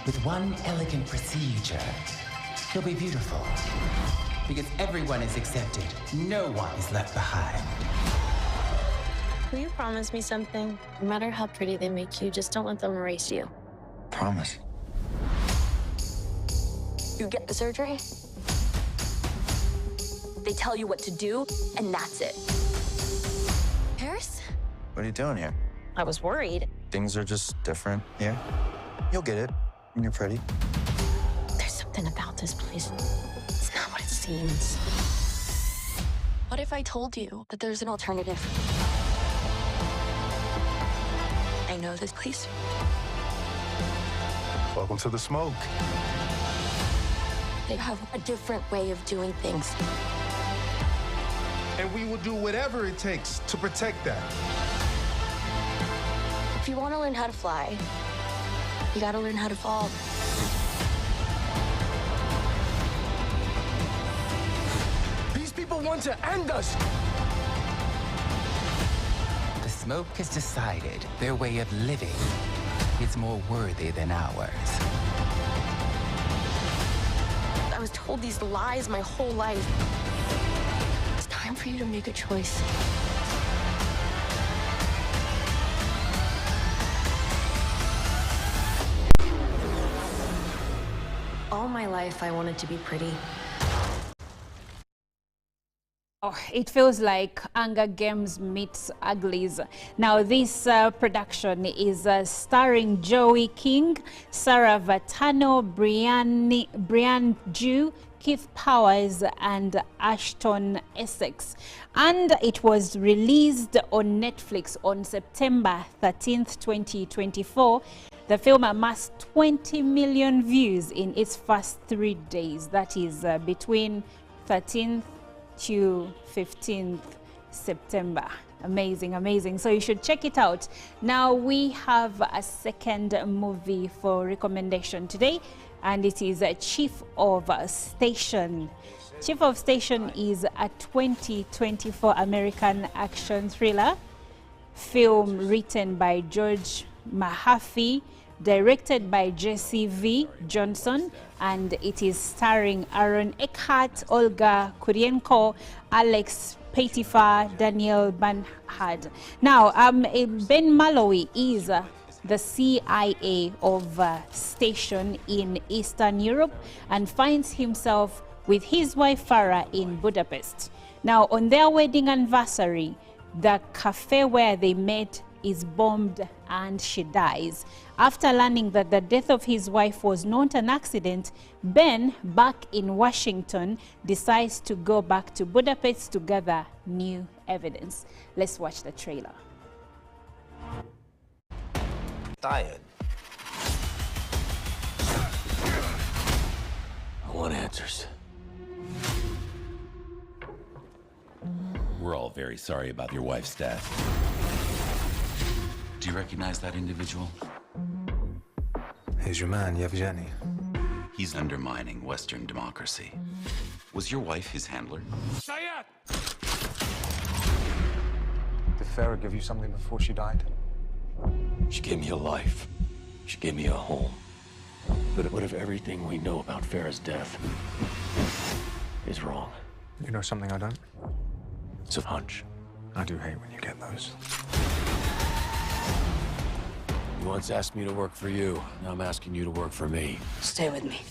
With one elegant procedure, you'll be beautiful. Because everyone is accepted, no one is left behind. Will you promise me something? No matter how pretty they make you, just don't let them erase you. Promise. You get the surgery, they tell you what to do, and that's it. Paris? What are you doing here? I was worried. Things are just different here. You'll get it when you're pretty. There's something about this place. It's not what it seems. What if I told you that there's an alternative? I know this place. Welcome to the smoke. They have a different way of doing things. And we will do whatever it takes to protect that. If you want to learn how to fly, you got to learn how to fall. These people want to end us. The smoke has decided their way of living is more worthy than ours. I was told these lies my whole life. It's time for you to make a choice. All my life, I wanted to be pretty. Oh, it feels like Hunger Games meets Uglies. Now, this production is starring Joey King, Sarah Vatano, Brian Jew, Keith Powers, and Ashton Essex. And it was released on Netflix on September 13th, 2024. The film amassed 20 million views in its first 3 days. That is between 13th to 15th September. Amazing, amazing. So you should check it out. Now we have a second movie for recommendation today, and it is Chief of Station. Chief of Station is a 2024 American action thriller film written by George Mahaffey, directed by Jesse V. Johnson, and it is starring Aaron Eckhart, Olga Kurienko, Alex Pettifer, Daniel Bernhard. Now, Ben Malloy is the CIA of Station in Eastern Europe and finds himself with his wife Farah in Budapest. Now, on their wedding anniversary, the cafe where they met is bombed and she dies. After learning that the death of his wife was not an accident, Ben, back in Washington, decides to go back to Budapest to gather new evidence. Let's watch the trailer. Tired. I want answers. We're all very sorry about your wife's death. Do you recognize that individual? Here's your man, Yevgeny. He's undermining Western democracy. Was your wife his handler? Did Farah give you something before she died? She gave me a life. She gave me a home. But what if everything we know about Farah's death is wrong? You know something I don't? It's a hunch. I do hate when you get those. You once asked me to work for you. Now I'm asking you to work for me. Stay with me.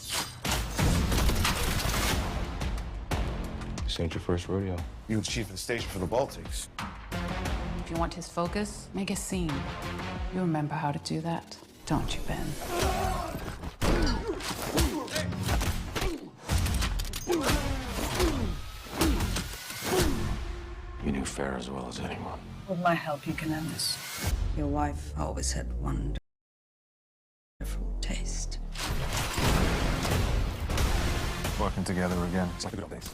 This ain't your first rodeo. You were chief of the station for the Baltics. If you want his focus, make a scene. You remember how to do that, don't you, Ben? You knew Farah as well as anyone. With my help, you can end this. Your wife always had wonderful taste. working together again. It's like the good old days.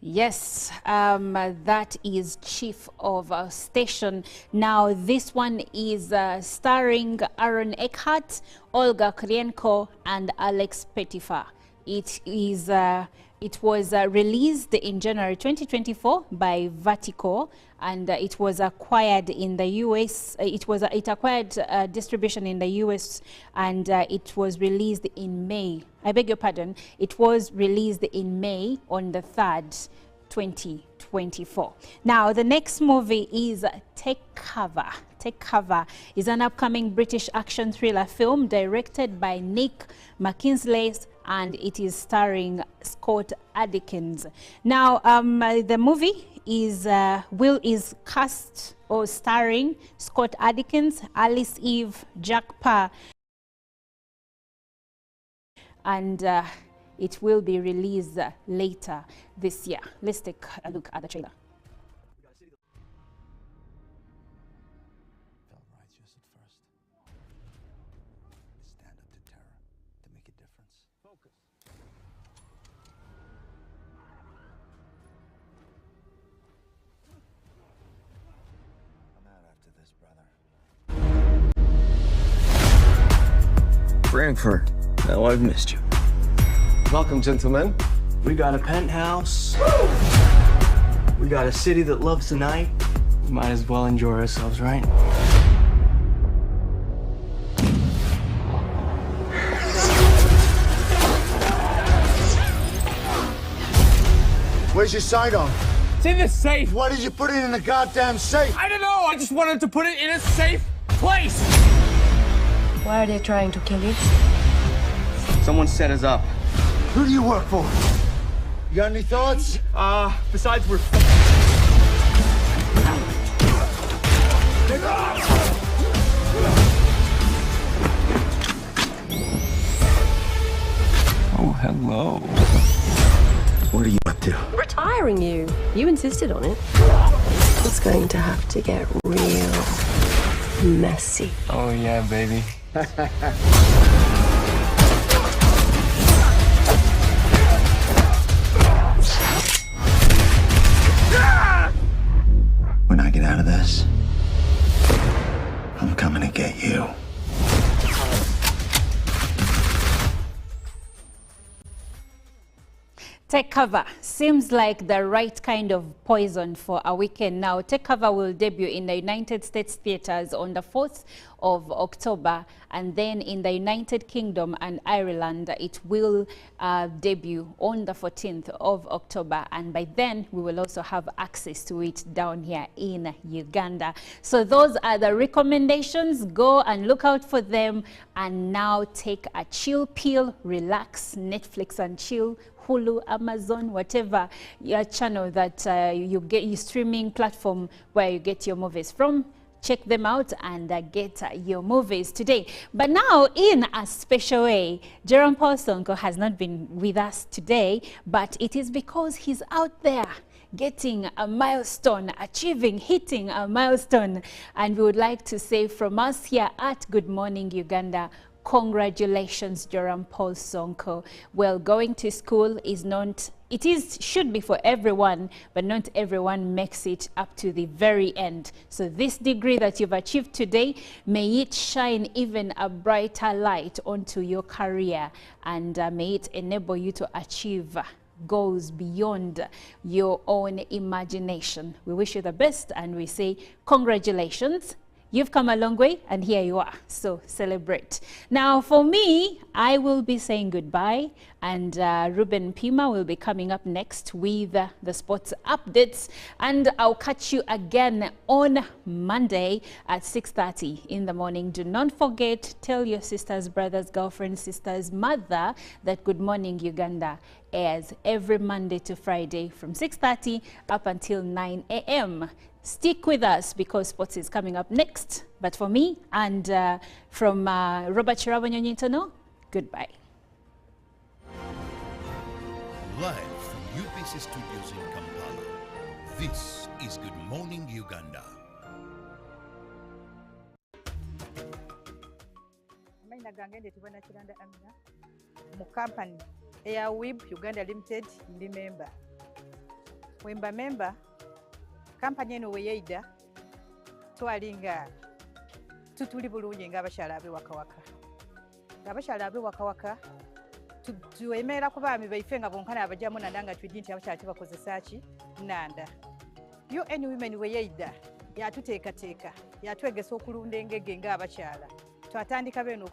Yes, that is Chief of Station. Now, this one is starring Aaron Eckhart, Olga Kurienko, and Alex Pettifer. It was released in January 2024 by Vertigo, and it was acquired in the US. It acquired distribution in the US, and it was released in May. I beg your pardon. It was released in May on the 3rd, 2024. Now, the next movie is Take Cover. Take Cover is an upcoming British action thriller film directed by Nick McKinley, and it is starring Scott Adkins. Now, the movie is cast or starring Scott Adkins, Alice Eve, Jack Parr, and it will be released later this year. Let's take a look at the trailer. Frankfurt. Oh, I've missed you. Welcome, gentlemen. We got a penthouse. We got a city that loves the night. We might as well enjoy ourselves, right? Where's your sidearm? It's in the safe. Why did you put it in the goddamn safe? I don't know. I just wanted to put it in a safe place. Why are they trying to kill you? Someone set us up. Who do you work for? You got any thoughts? Besides we're... Oh, hello. What are you up to? Retiring you. You insisted on it. It's going to have to get real messy. Oh, yeah, baby. When I get out of this, I'm coming to get you. Take Cover seems like the right kind of poison for a weekend. Now, Take Cover will debut in the United States theaters on the 4th of October, and then in the United Kingdom and Ireland, it will debut on the 14th of October, and by then we will also have access to it down here in Uganda. So those are the recommendations. Go and look out for them, and now take a chill pill, relax, Netflix and chill, Hulu, Amazon, whatever your channel that you get, your streaming platform where you get your movies from. Check them out and get your movies today. But now, in a special way, Jerome Paul Sonko has not been with us today, but it is because he's out there getting a milestone, hitting a milestone. And we would like to say from us here at Good Morning Uganda, congratulations, Jerome Paul Sonko. Well, going to school is not, should be for everyone, but not everyone makes it up to the very end. So this degree that you've achieved today, may it shine even a brighter light onto your career, and may it enable you to achieve goals beyond your own imagination. We wish you the best, and we say congratulations. You've come a long way, and here you are, so celebrate. Now, for me, I will be saying goodbye, and Ruben Pima will be coming up next with the sports updates, and I'll catch you again on Monday at 6:30 in the morning. Do not forget, tell your sisters, brothers, girlfriends, sisters, mother that Good Morning Uganda airs every Monday to Friday from 6:30 up until 9 a.m. Stick with us because sports is coming up next. But for me and from Robert Chirabonyonyitono, goodbye. Live from UPC Studios in Kampala, this is Good Morning Uganda. Amayina gange ndetibwa Nakiranda Amina mu company eya WIB Uganda Limited ndi member. Wemba member company eno weyeida twalinga tutuli bulungi ng'abakyala ab'ewakawaka. Abakyala ab'ewakawaka tuwemeera ku baami baife nga bonkana abajjamu nanda nga twiddi nti abakyala tebakozesa ki nanda. UN Women weyeida yatuteekateeka yatwegesa okulunda engege ng'abakyala. Twatandika beno